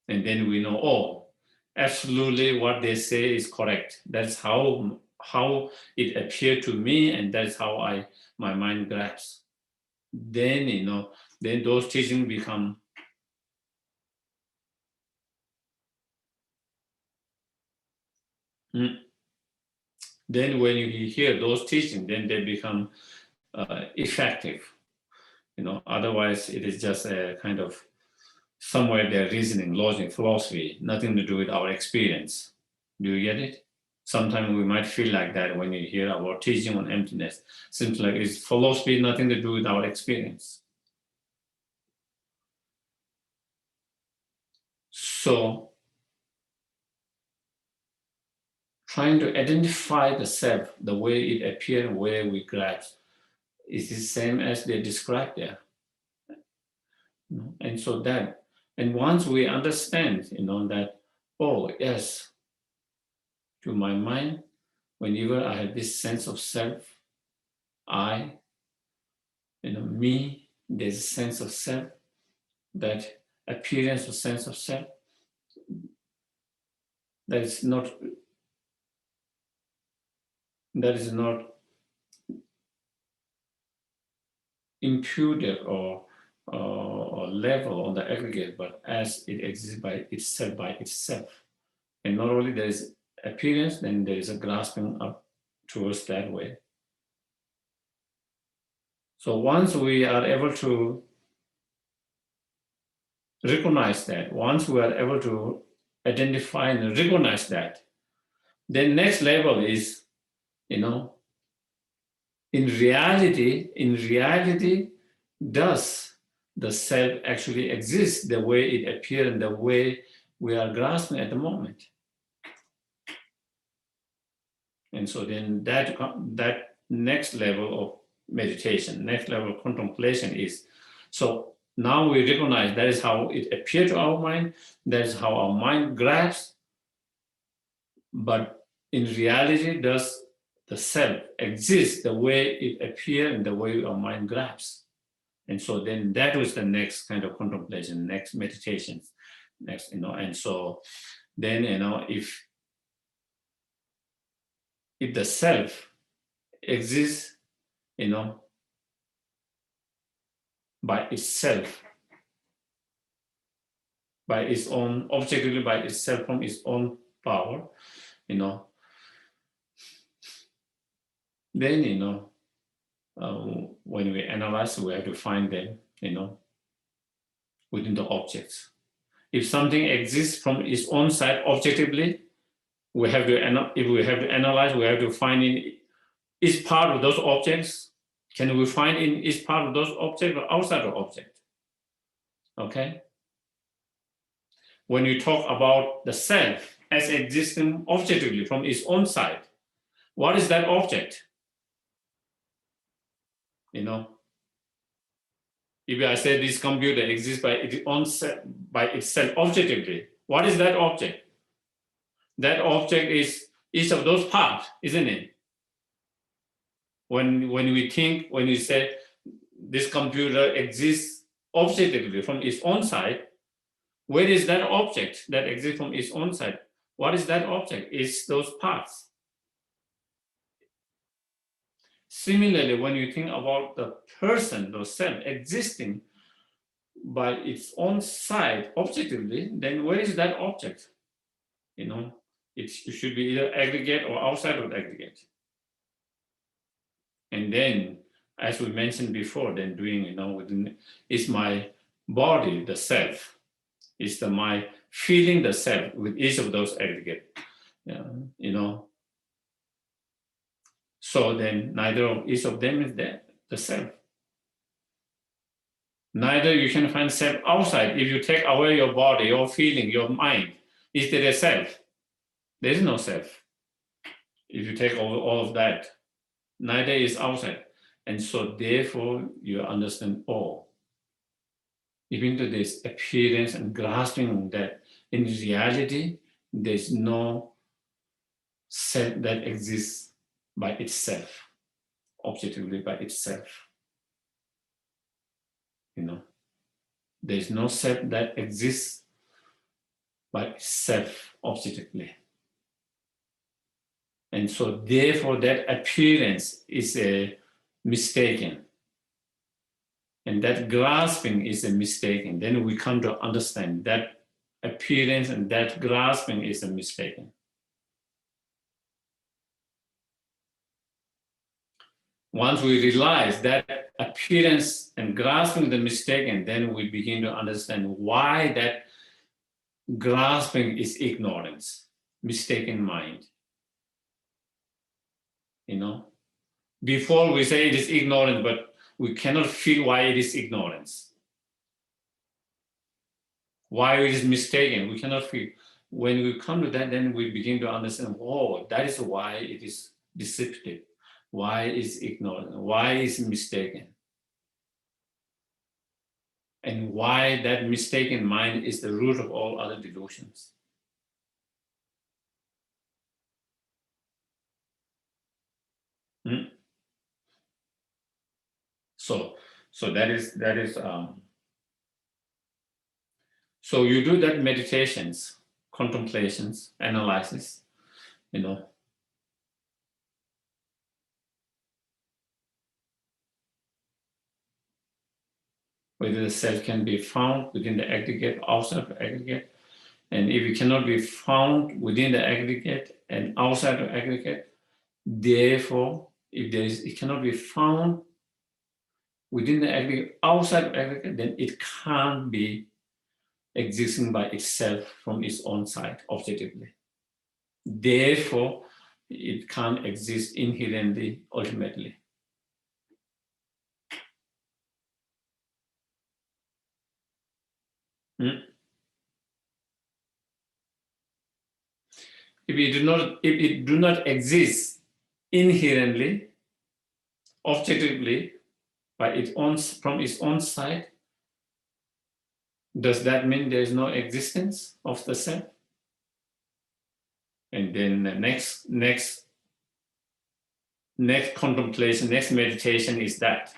And then we know, oh, absolutely what they say is correct. That's how it appeared to me, and that's how my mind grasps. Then, then those teachings become then when you hear those teachings, then they become effective. Otherwise it is just a kind of somewhere their reasoning, logic, philosophy, nothing to do with our experience. Do you get it? Sometimes we might feel like that when you hear our teaching on emptiness. Seems like it's philosophy, nothing to do with our experience. So, trying to identify the self, the way it appears, where we grasp, is the same as they describe there. And so and once we understand, that, oh, yes, to my mind, whenever I have this sense of self, I, me, there's a sense of self, that appearance of sense of self, that is not imputed or level on the aggregate, but as it exists by itself. And not only there is appearance, then there is a grasping up towards that way. So once we are able to recognize that, once we are able to identify and recognize that, then next level is, in reality, does the self actually exist the way it appears and the way we are grasping at the moment? And so then that next level of meditation, next level of contemplation is, so now we recognize that is how it appears to our mind, that is how our mind grasps, but in reality, does the self exist the way it appears and the way our mind grasps? And so then that was the next kind of contemplation, next meditation, and so then, if the self exists, by itself, by its own, objectively by itself from its own power, then, when we analyze, we have to find them, within the objects. If something exists from its own side objectively, if we have to analyze, we have to find in each part of those objects. Can we find in each part of those objects or outside of object? Okay. when you talk about the self as existing objectively from its own side, what is that object? You know, if I say this computer exists by itself objectively, what is that object? That object is each of those parts, isn't it? When we think, when we say this computer exists objectively from its own side, where is that object that exists from its own side? What is that object? It's those parts. Similarly, when you think about the person, the self existing by its own side objectively, then where is that object? You know, it should be either aggregate or outside of the aggregate. And then, as we mentioned before, then doing, you know, is my body the self? Is my feeling the self with each of those aggregate? You know. So then neither of each of them is there, the self. Neither you can find self outside. If you take away your body, your feeling, your mind, is there a self? There is no self. If you take away all of that, neither is outside. And so therefore you understand all. Even to this appearance and grasping that in reality, there's no self that exists by itself, objectively by itself. You know, there's no self that exists by itself, objectively. And so therefore that appearance is a mistaken. And that grasping is a mistaken. Then we come to understand that appearance and that grasping is a mistaken. Once we realize that appearance and grasping the mistaken, then we begin to understand why that grasping is ignorance, mistaken mind. You know, before we say it is ignorance, but we cannot feel why it is ignorance. Why it is mistaken, we cannot feel. When we come to that, then we begin to understand, oh, that is why it is deceptive. Why is ignorant? Why is mistaken? And why that mistaken mind is the root of all other delusions. So that is so you do that meditations, contemplations, analysis, you know. Whether the self can be found within the aggregate, outside of the aggregate. And if it cannot be found within the aggregate and outside of the aggregate, therefore, if it cannot be found within the aggregate, outside of aggregate, then it can't be existing by itself from its own side, objectively. Therefore, it can't exist inherently, ultimately. If it do not exist inherently, objectively, from its own side, does that mean there is no existence of the self? And then the next contemplation, next meditation is that.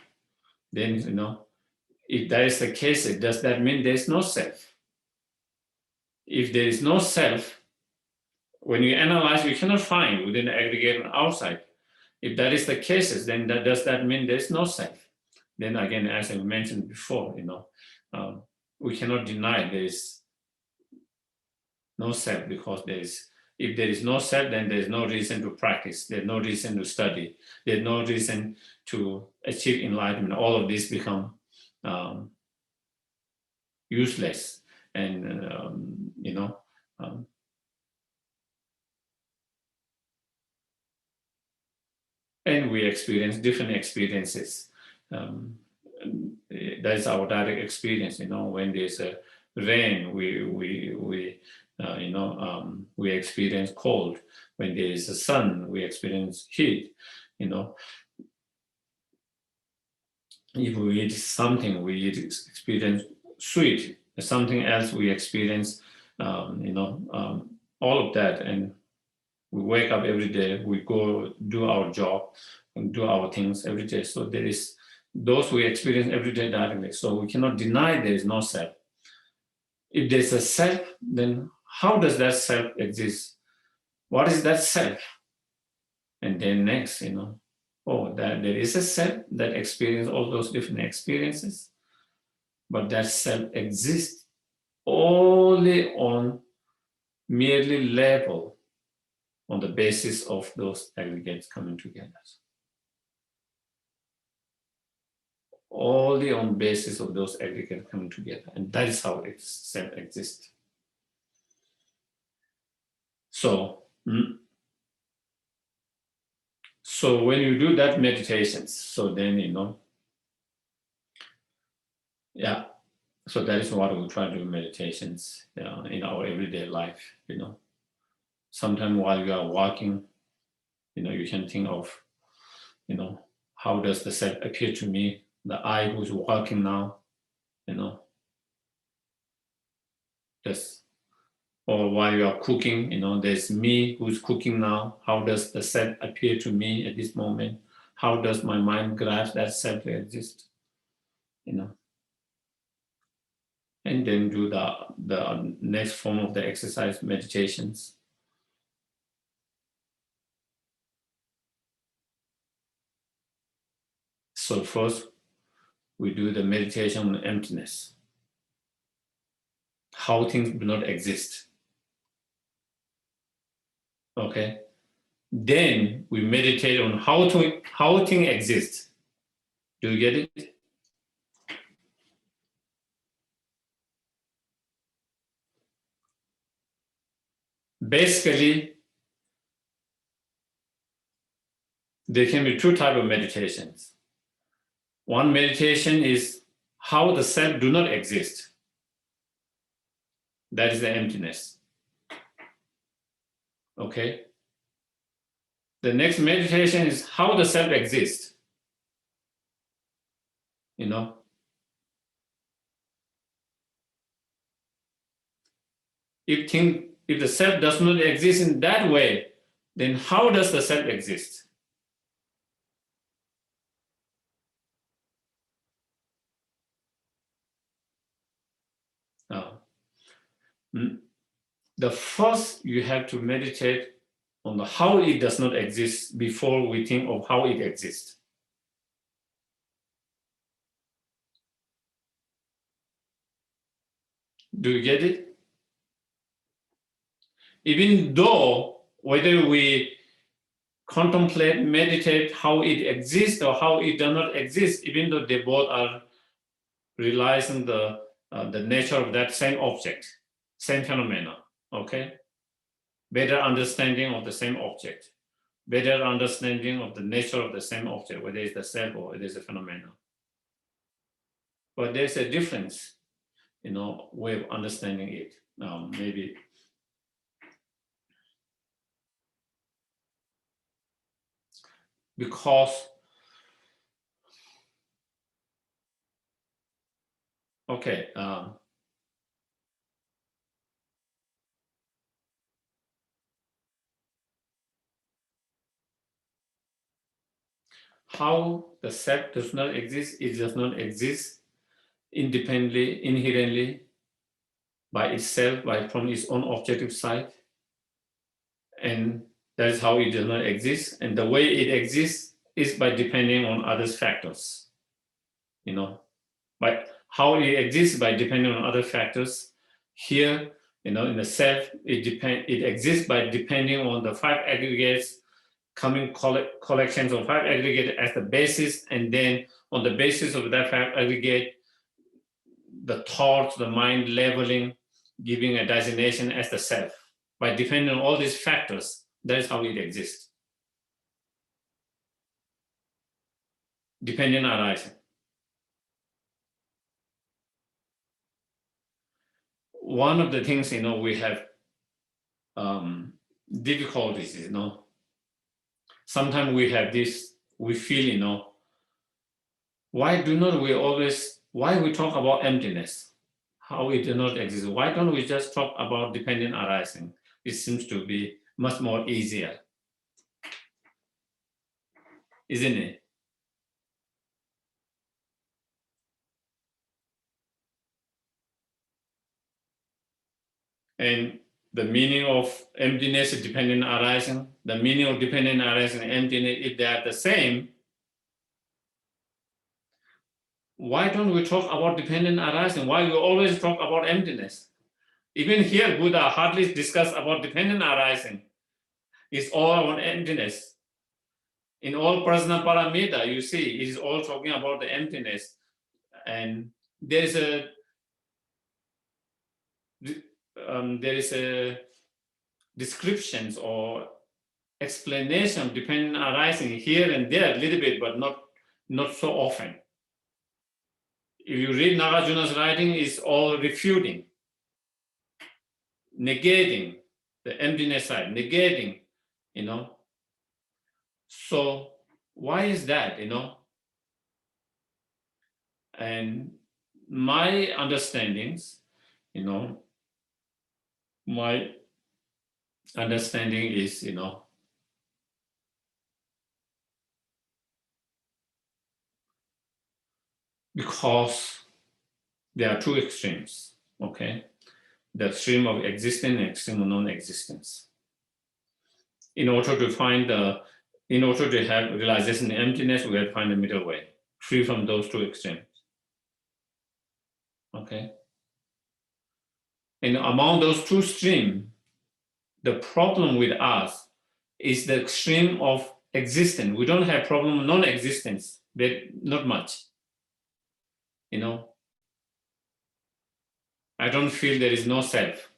Then, you know, if that is the case, does that mean there is no self? If there is no self, when you analyze, you cannot find within the aggregate and outside. If that is the case, then does that mean there is no self? Then again, as I mentioned before, you know, we cannot deny there is no self, because if there is no self, then there is no reason to practice. There's no reason to study. There's no reason to achieve enlightenment. All of this become useless, and you know. And we experience different experiences. That is our direct experience, you know, when there's a rain, we experience cold. When there is a sun, we experience heat. If we eat something, we experience sweet. Something else, we experience, all of that. And we wake up every day, we go do our job and do our things every day. So there is those we experience every day directly. So we cannot deny there is no self. If there's a self, then how does that self exist? What is that self? And then next, that there is a self that experiences all those different experiences, but that self exists only on merely level, on the basis of those aggregates coming together. Only on basis of those aggregates coming together. And that is how self exists. So when you do that meditations, so then, so that is what we try to do meditations in our everyday life, Sometimes while you are walking, you can think of, how does the self appear to me? The I who's walking now, or while you are cooking, there's me who's cooking now. How does the self appear to me at this moment? How does my mind grasp that self exist? And then do the next form of the exercise, meditations. So first, we do the meditation on emptiness. How things do not exist. Okay. Then we meditate on how things exist. Do you get it? Basically, there can be two types of meditations. One meditation is how the self do not exist. That is the emptiness. Okay. The next meditation is how the self exists. If the self does not exist in that way, then how does the self exist? The first, you have to meditate on how it does not exist before we think of how it exists. Do you get it? Even though whether we contemplate, meditate how it exists or how it does not exist, even though they both are realizing the nature of that same object, same phenomena, okay? Better understanding of the same object, better understanding of the nature of the same object, whether it's the self or it is a phenomenon. But there's a difference, way of understanding it. Maybe because okay, how the self does not exist, it does not exist independently, inherently, by itself, from its own objective side. And that is how it does not exist. And the way it exists is by depending on other factors. But how it exists by depending on other factors. Here, in the self, it exists by depending on the five aggregates, coming collections of five aggregates as the basis, and then on the basis of that five aggregate, the thoughts, the mind leveling, giving a designation as the self. By depending on all these factors, that is how it exists. Dependent arising. one of the things, we have difficulties, sometimes we have this, we feel, why we talk about emptiness, how it does not exist? Why don't we just talk about dependent arising? It seems to be much more easier, isn't it? And the meaning of emptiness is dependent arising, the meaning of dependent arising and emptiness, if they are the same, why don't we talk about dependent arising? Why we always talk about emptiness? Even here, Buddha hardly discuss about dependent arising. It's all about emptiness. In all Prajnaparamita, you see, it is all talking about the emptiness. And there is a descriptions or explanation of dependent arising here and there a little bit, but not so often. If you read Nagarjuna's writing, it's all refuting, negating the emptiness side, negating, So why is that, And my understandings, my understanding is, because there are two extremes, okay? The extreme of existence and extreme of non-existence. In order to have realization in emptiness, we have to find a middle way, free from those two extremes. Okay? And among those two streams, the problem with us is the extreme of existence. We don't have problem of non-existence, but not much. I don't feel there is no self.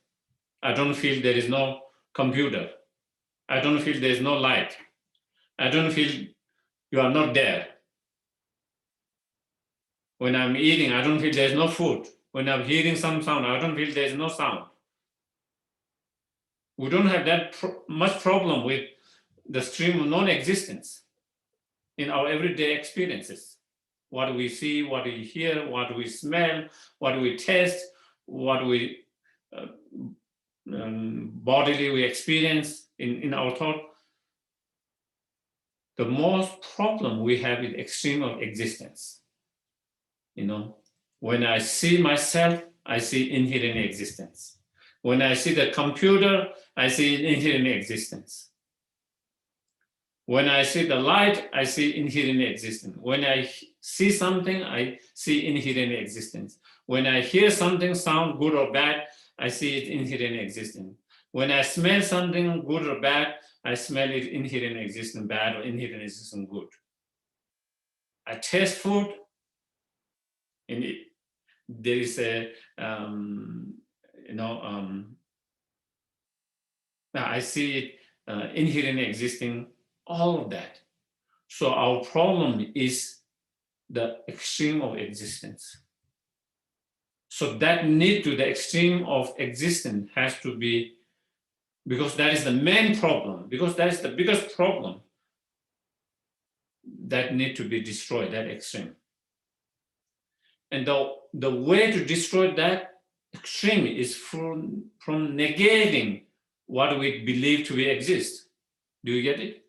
I don't feel there is no computer. I don't feel there is no light. I don't feel you are not there. When I'm eating, I don't feel there's no food. When I'm hearing some sound, I don't feel there's no sound. We don't have that much problem with the stream of non-existence in our everyday experiences. What we see, what we hear, what we smell, what we taste, what we bodily we experience in our thought. The most problem we have is extreme of existence. When I see myself, I see inherent existence. When I see the computer, I see inherent existence. When I see the light, I see inherent existence. When I see something, I see inherent existence. When I hear something sound good or bad, I see it inherent existence. When I smell something good or bad, I smell it inherent existence bad or inherent existence good. I taste food, and there is a, I see it inherent existing, all of that. So our problem is the extreme of existence. So that need to the extreme of existence has to be, because that is the main problem, because that is the biggest problem that need to be destroyed, that extreme. And the way to destroy that extreme is from negating what we believe to be exist. Do you get it?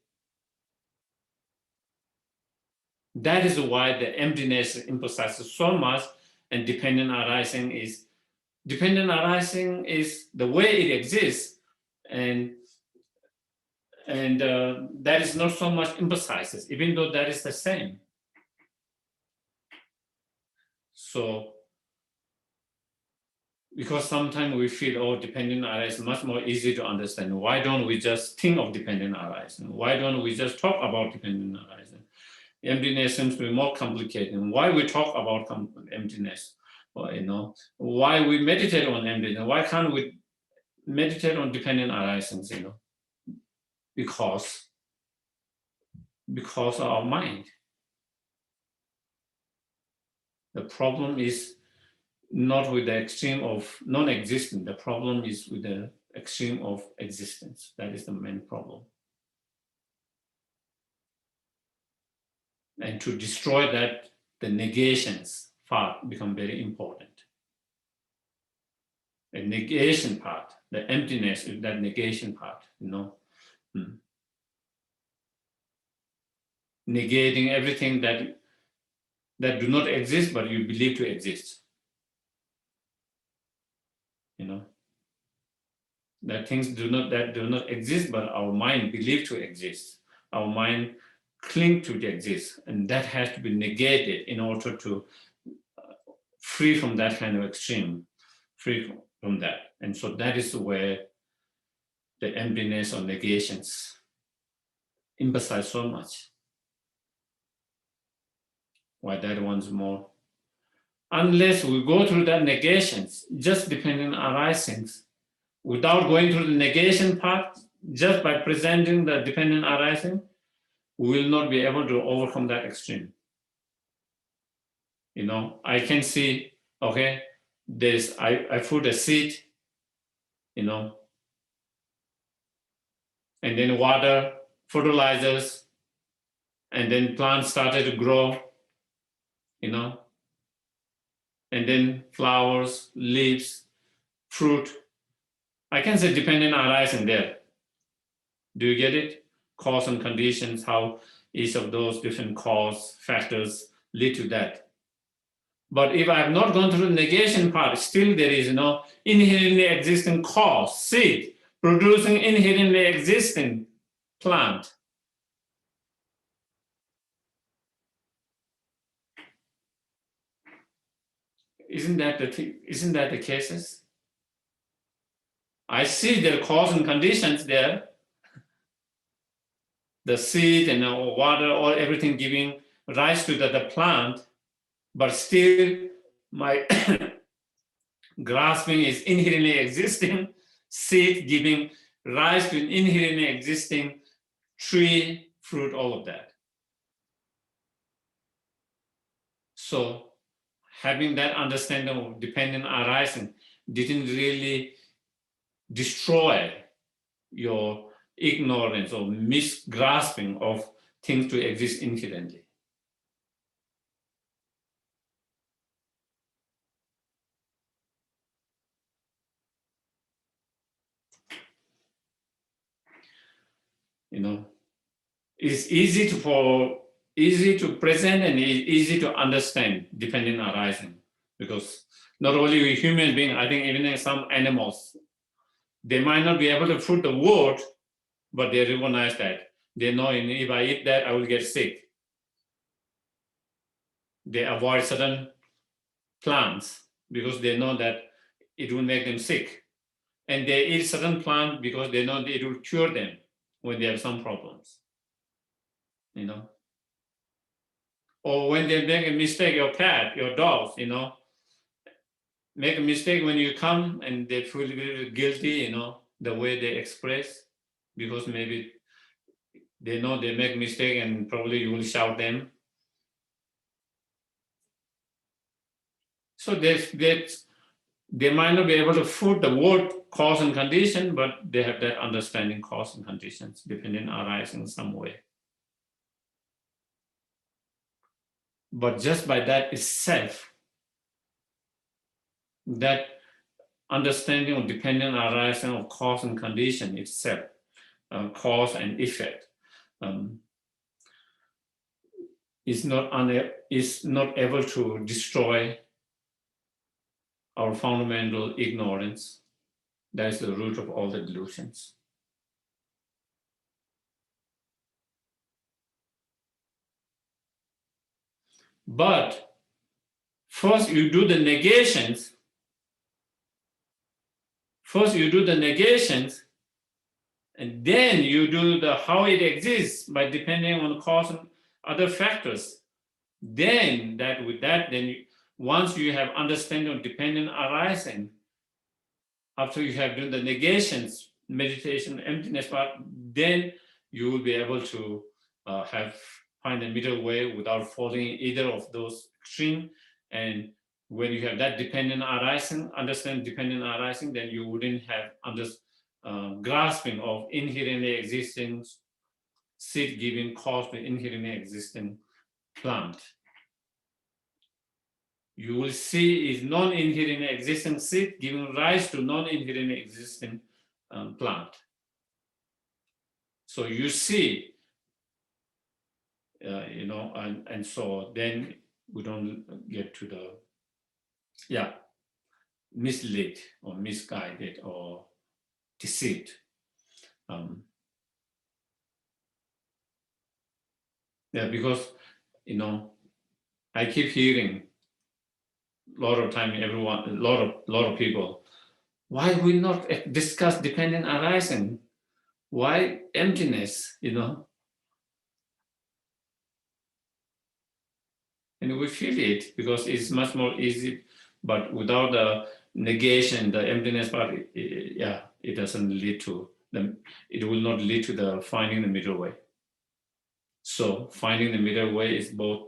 That is why the emptiness emphasizes so much, and dependent arising is the way it exists, and that is not so much emphasizes, even though that is the same. So, because sometimes we feel, dependent arising is much more easy to understand. Why don't we just think of dependent arising? Why don't we just talk about dependent arising? Emptiness seems to be more complicated. Why we talk about emptiness? Why we meditate on emptiness? Why can't we meditate on dependent arisings? Because of our mind. The problem is not with the extreme of non-existent. The problem is with the extreme of existence. That is the main problem. And to destroy that, the negations part become very important. The negation part, the emptiness is that negation part, you know. Negating everything that do not exist, but you believe to exist. You know, that things do not exist, but our mind believe to exist. Our mind cling to exist, and that has to be negated in order to free from that kind of extreme, free from that. And so that is where the emptiness or negations emphasize so much. Why that one's more. Unless we go through that negations, just dependent arisings, without going through the negation part, just by presenting the dependent arising, we will not be able to overcome that extreme. You know, I can see, okay, I put a seed, you know, and then water, fertilizers, and then plants started to grow, you know, and then flowers, leaves, fruit. I can say dependent arising there. Do you get it? Cause and conditions, how each of those different cause factors lead to that. But if I have not gone through the negation part, still there is no inherently existing cause, seed, producing inherently existing plant. Isn't that the cases? I see the cause and conditions there. The seed and the water, or everything giving rise to the plant, but still my grasping is inherently existing seed giving rise to an inherently existing tree, fruit, all of that. So having that understanding of dependent arising didn't really destroy your ignorance or misgrasping of things to exist inherently. You know, it's easy to present and easy to understand dependent arising, because not only we human beings, I think even some animals, they might not be able to put the word, but they recognize that. They know if I eat that, I will get sick. They avoid certain plants because they know that it will make them sick. And they eat certain plants because they know that it will cure them when they have some problems. You know? Or when they make a mistake, your cat, your dogs, you know, make a mistake when you come and they feel guilty, you know, the way they express, because maybe they know they make mistake and probably you will shout them. So they might not be able to put the word cause and condition, but they have that understanding cause and conditions depending arising in some way. But just by that itself, that understanding of dependent arising of cause and condition itself, cause and effect, is not able to destroy our fundamental ignorance. That is the root of all the delusions. But first you do the negations. And then you do the how it exists by depending on cause and other factors. Then once you have understanding of dependent arising, after you have done the negations, meditation, emptiness part, then you will be able to find a middle way without falling either of those extreme, and when you have that dependent arising, understand dependent arising, then you wouldn't have grasping of inherently existing seed giving cause with inherently existing plant. You will see is non-inherently existing seed giving rise to non-inherently existing plant. So you see, and so then we don't get to the, misled or misguided or deceived. Because, I keep hearing a lot of time, everyone, a lot of people, why we not discuss dependent arising? Why emptiness, And we feel it because it's much more easy, but without the negation, the emptiness part, it doesn't lead to them. It will not lead to the finding the middle way. So finding the middle way is both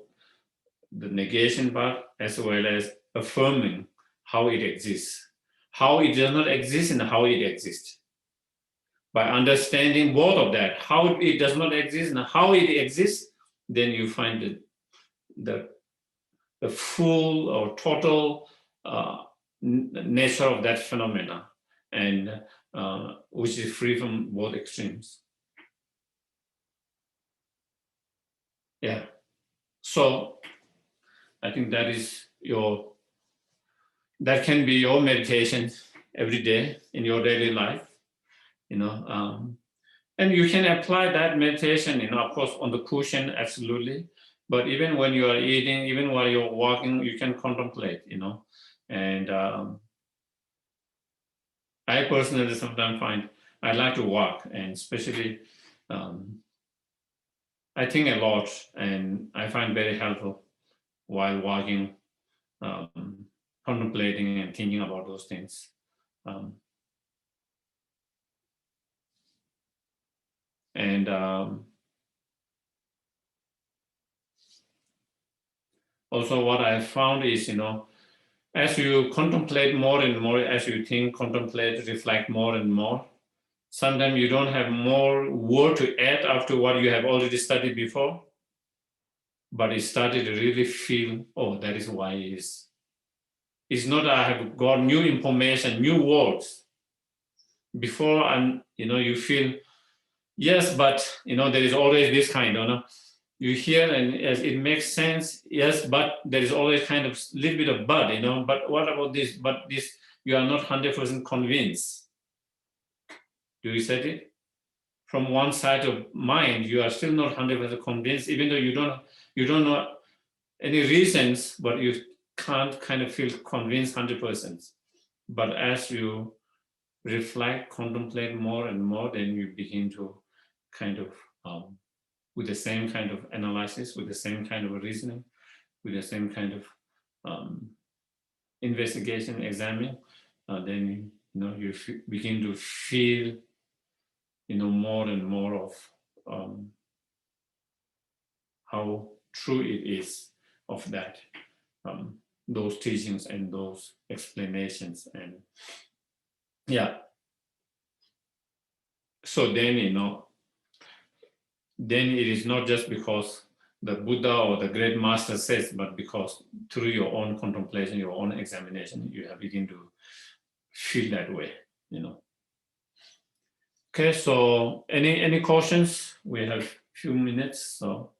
the negation part as well as affirming how it exists, how it does not exist and how it exists. By understanding both of that, how it does not exist and how it exists, then you find the full or total nature of that phenomena, and which is free from both extremes. So I think that can be your meditation every day in your daily life, and you can apply that meditation, of course, on the cushion, absolutely. But even when you are eating, even while you're walking, you can contemplate, And I personally sometimes find I like to walk, and especially I think a lot, and I find very helpful while walking, contemplating and thinking about those things. Also what I found is, as you contemplate more and more, as you think, contemplate, reflect more and more, sometimes you don't have more word to add after what you have already studied before, but it started to really feel, oh, that is why it is. It's not that I have got new information, new words. Before, you feel, yes, but, there is always this kind, You hear and it makes sense, yes, but there is always kind of little bit of but, but what about this? But this, you are not 100% convinced. Do you say it? From one side of mind, you are still not 100% convinced, even though you don't know any reasons, but you can't kind of feel convinced 100%. But as you reflect, contemplate more and more, then you begin to kind of, with the same kind of analysis, with the same kind of reasoning, with the same kind of investigation, examining, then you begin to feel, more and more of how true it is of that, those teachings and those explanations, and so then then it is not just because the Buddha or the great master says, but because through your own contemplation, your own examination, you have begun to feel that way, Okay, so any questions? We have a few minutes, so.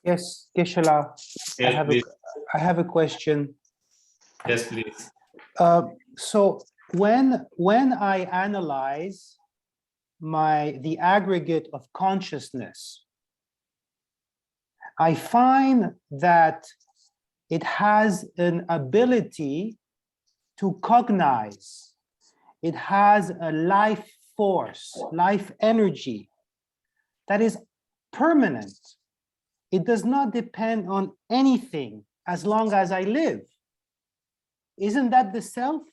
Yes, Geshe-la, Yes, I have a question. Yes, please. So when I analyze the aggregate of consciousness, I find that it has an ability to cognize. It has a life force, life energy that is permanent. It does not depend on anything as long as I live. Isn't that the self?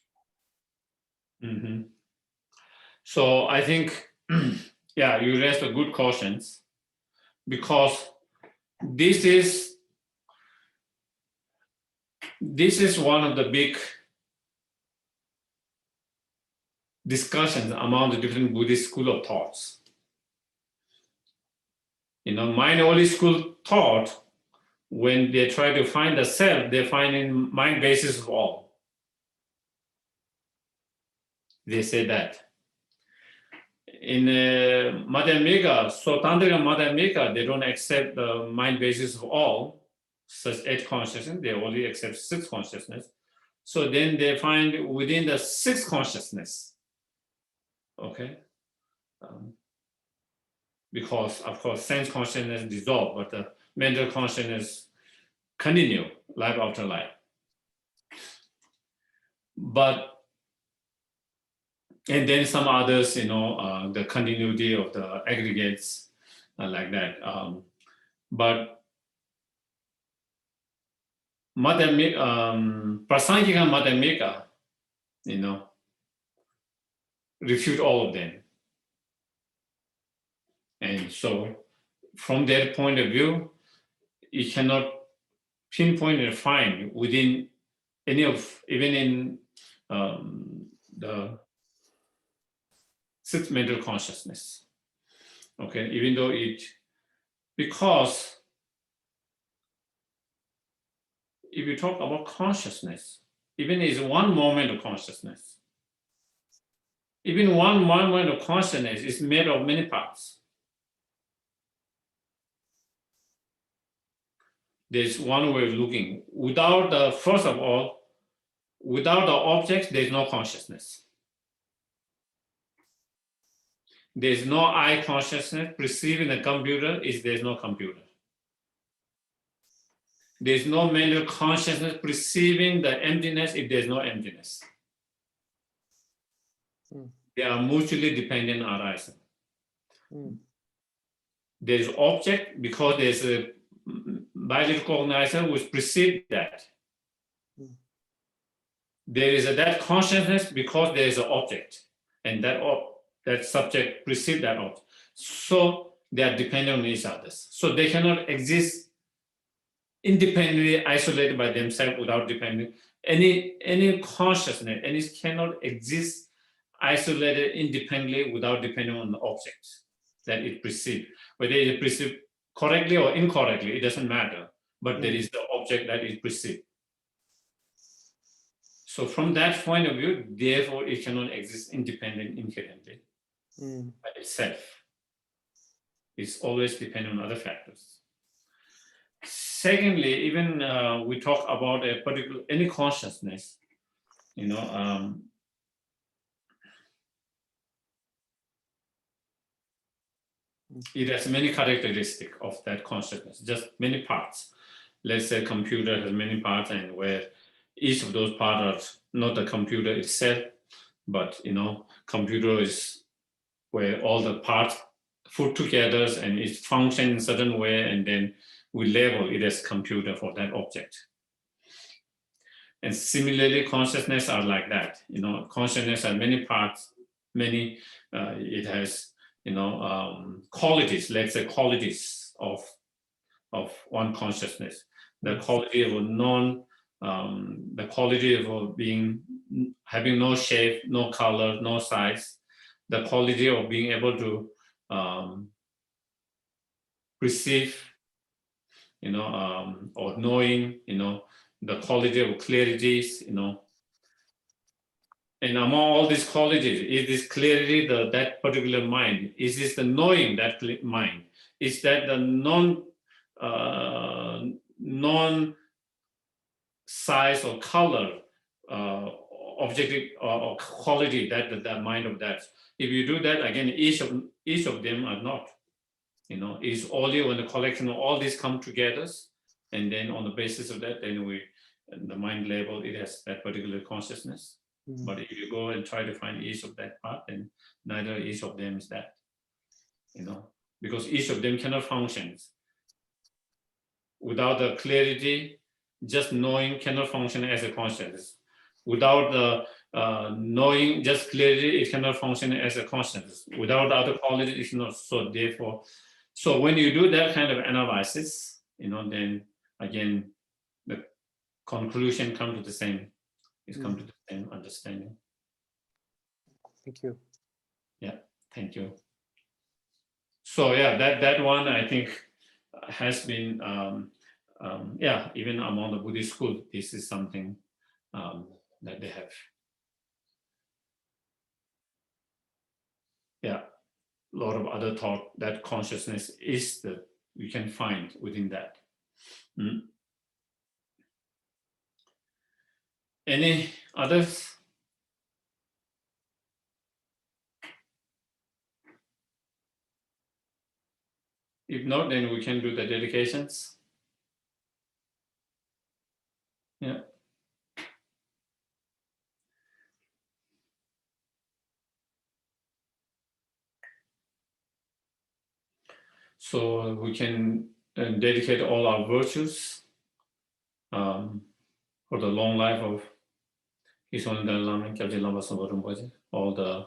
Mm-hmm. So I think, you raised a good questions, because this is this is one of the big discussions among the different Buddhist school of thoughts. Mind only school thought, when they try to find the self, they find in mind basis of all. They say that. In Madhyamika, so Tantric Madhyamika, they don't accept the mind basis of all, such 8 consciousness, they only accept 6 consciousness. So then they find within the 6 consciousness, okay? Because of course, sense consciousness dissolve, but the mental consciousness continue life after life. But and then some others, the continuity of the aggregates like that. But Prasangika Madhyamika, refute all of them. And so from their point of view, you cannot pinpoint and find within any of, even in the 6th mental consciousness, okay, even though because if you talk about consciousness, even is one moment of consciousness, even one moment of consciousness is made of many parts. There's one way of looking. Without the, first of all, without the object, there's no consciousness. There's no I consciousness perceiving the computer, there's no computer. There's no mental consciousness perceiving the emptiness if there's no emptiness. They are mutually dependent arising. There's object because there's a biological cognizer which perceives that. There is that consciousness because there is an object, and that subject perceives that object. So they are dependent on each other. So they cannot exist independently, isolated by themselves without depending. Any consciousness, and it cannot exist isolated independently without depending on the object that it perceives. Whether it perceived correctly or incorrectly, it doesn't matter. But there is the object that is perceived. So from that point of view, therefore, it cannot exist independent inherently by itself. It's always dependent on other factors. Secondly, even we talk about a particular, any consciousness, it has many characteristics of that consciousness, just many parts. Let's say computer has many parts, and where each of those parts are not the computer itself, but computer is where all the parts put together and it functions in a certain way, and then we label it as computer for that object. And similarly, consciousness are like that. Consciousness has many parts, it has qualities, let's say qualities of one consciousness. The quality of the quality of having no shape, no color, no size. The quality of being able to perceive, or knowing, the quality of clarities, And among all these qualities, is this clarity that particular mind? Is this the knowing that mind? Is that the non-size or color objective or quality that mind of that? If you do that, again, each of them are not. It's only when the collection of all these come together, and then on the basis of that, then the mind label it as that particular consciousness. But if you go and try to find each of that part, then neither each of them is that, because each of them cannot function. Without the clarity, just knowing cannot function as a consciousness. Without the knowing, just clarity, it cannot function as a consciousness. Without the other quality, it's not. So therefore, so when you do that kind of analysis, then again, conclusion come to the same. It's come to the same understanding. Thank you. Yeah, thank you. So yeah, that one I think has been yeah, even among the Buddhist school, this is something that they have. Yeah, a lot of other thought that consciousness is that we can find within that. Any others? If not, then we can do the dedications. Yeah. So we can dedicate all our virtues for the long life of His Holiness Dalai Lama, Lama Zopa Rinpoche, all the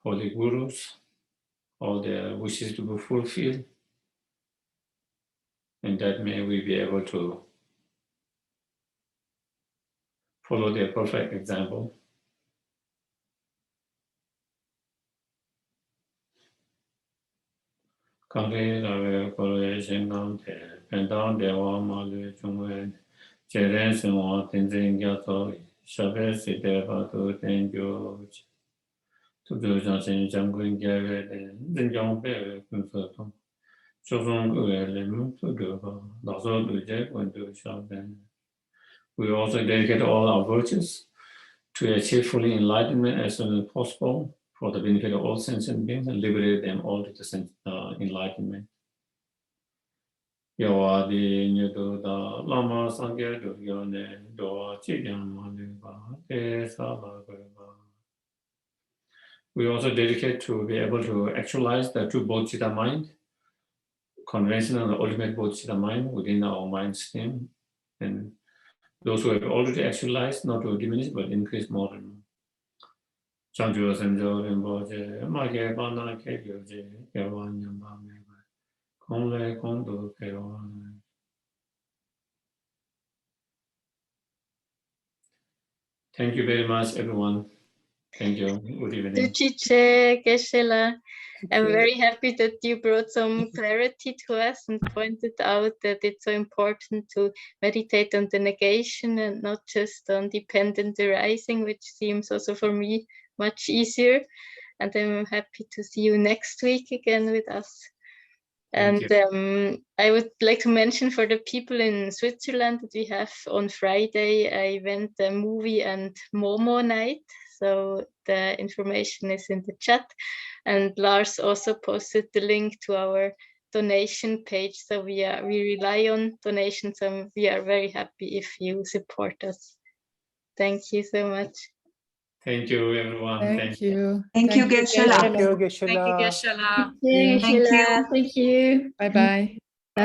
holy gurus, all their wishes to be fulfilled, and that may we be able to follow their perfect example. Kangre Rave Kore Shengam Te, Pendang Dewa Malu Chungwe, Jeren Singwa Tenzin Gyato, Shabe Site Patu Tenjo, Tudu Jansin Jangun Gyave, Zinjong Pe Kunsato, Chosong Ue Lim, Tudu, Lazo Duje, Wendu Shaben. We also dedicate all our virtues to achieve fully enlightenment as soon as possible for the benefit of all sentient beings and liberate them all to the enlightenment. Yawa di nyudu da lama sangye du yone doa chigyam manuba te sala gurva. We also dedicate to be able to actualize the true bodhicitta mind, conventional and ultimate bodhicitta mind within our mind stream, and those who have already actualized, not to diminish but increase more and more. Changju Sanjo Rinpoche, Mage Bana Kegyoje, Kewan Yamba Meba, Kongle Kondo Kewan. Thank you very much, everyone. Thank you. Good evening. Tuchiche, Geshe-la. I'm you. very happy that you brought some clarity to us and pointed out that it's so important to meditate on the negation and not just on dependent arising, which seems also for me much easier. And I'm happy to see you next week again with us. Thank And I would like to mention for the people in Switzerland that we have on Friday a event, a movie and Momo night. So the information is in the chat. And Lars also posted the link to our donation page. So we rely on donations, and we are very happy if you support us. Thank you so much. Thank you, everyone. Thank you. Thank you, Geshe-la. Thank you, Geshe-la. Thank you, Geshe-la. Yeah. Thank you. Thank you. Bye-bye.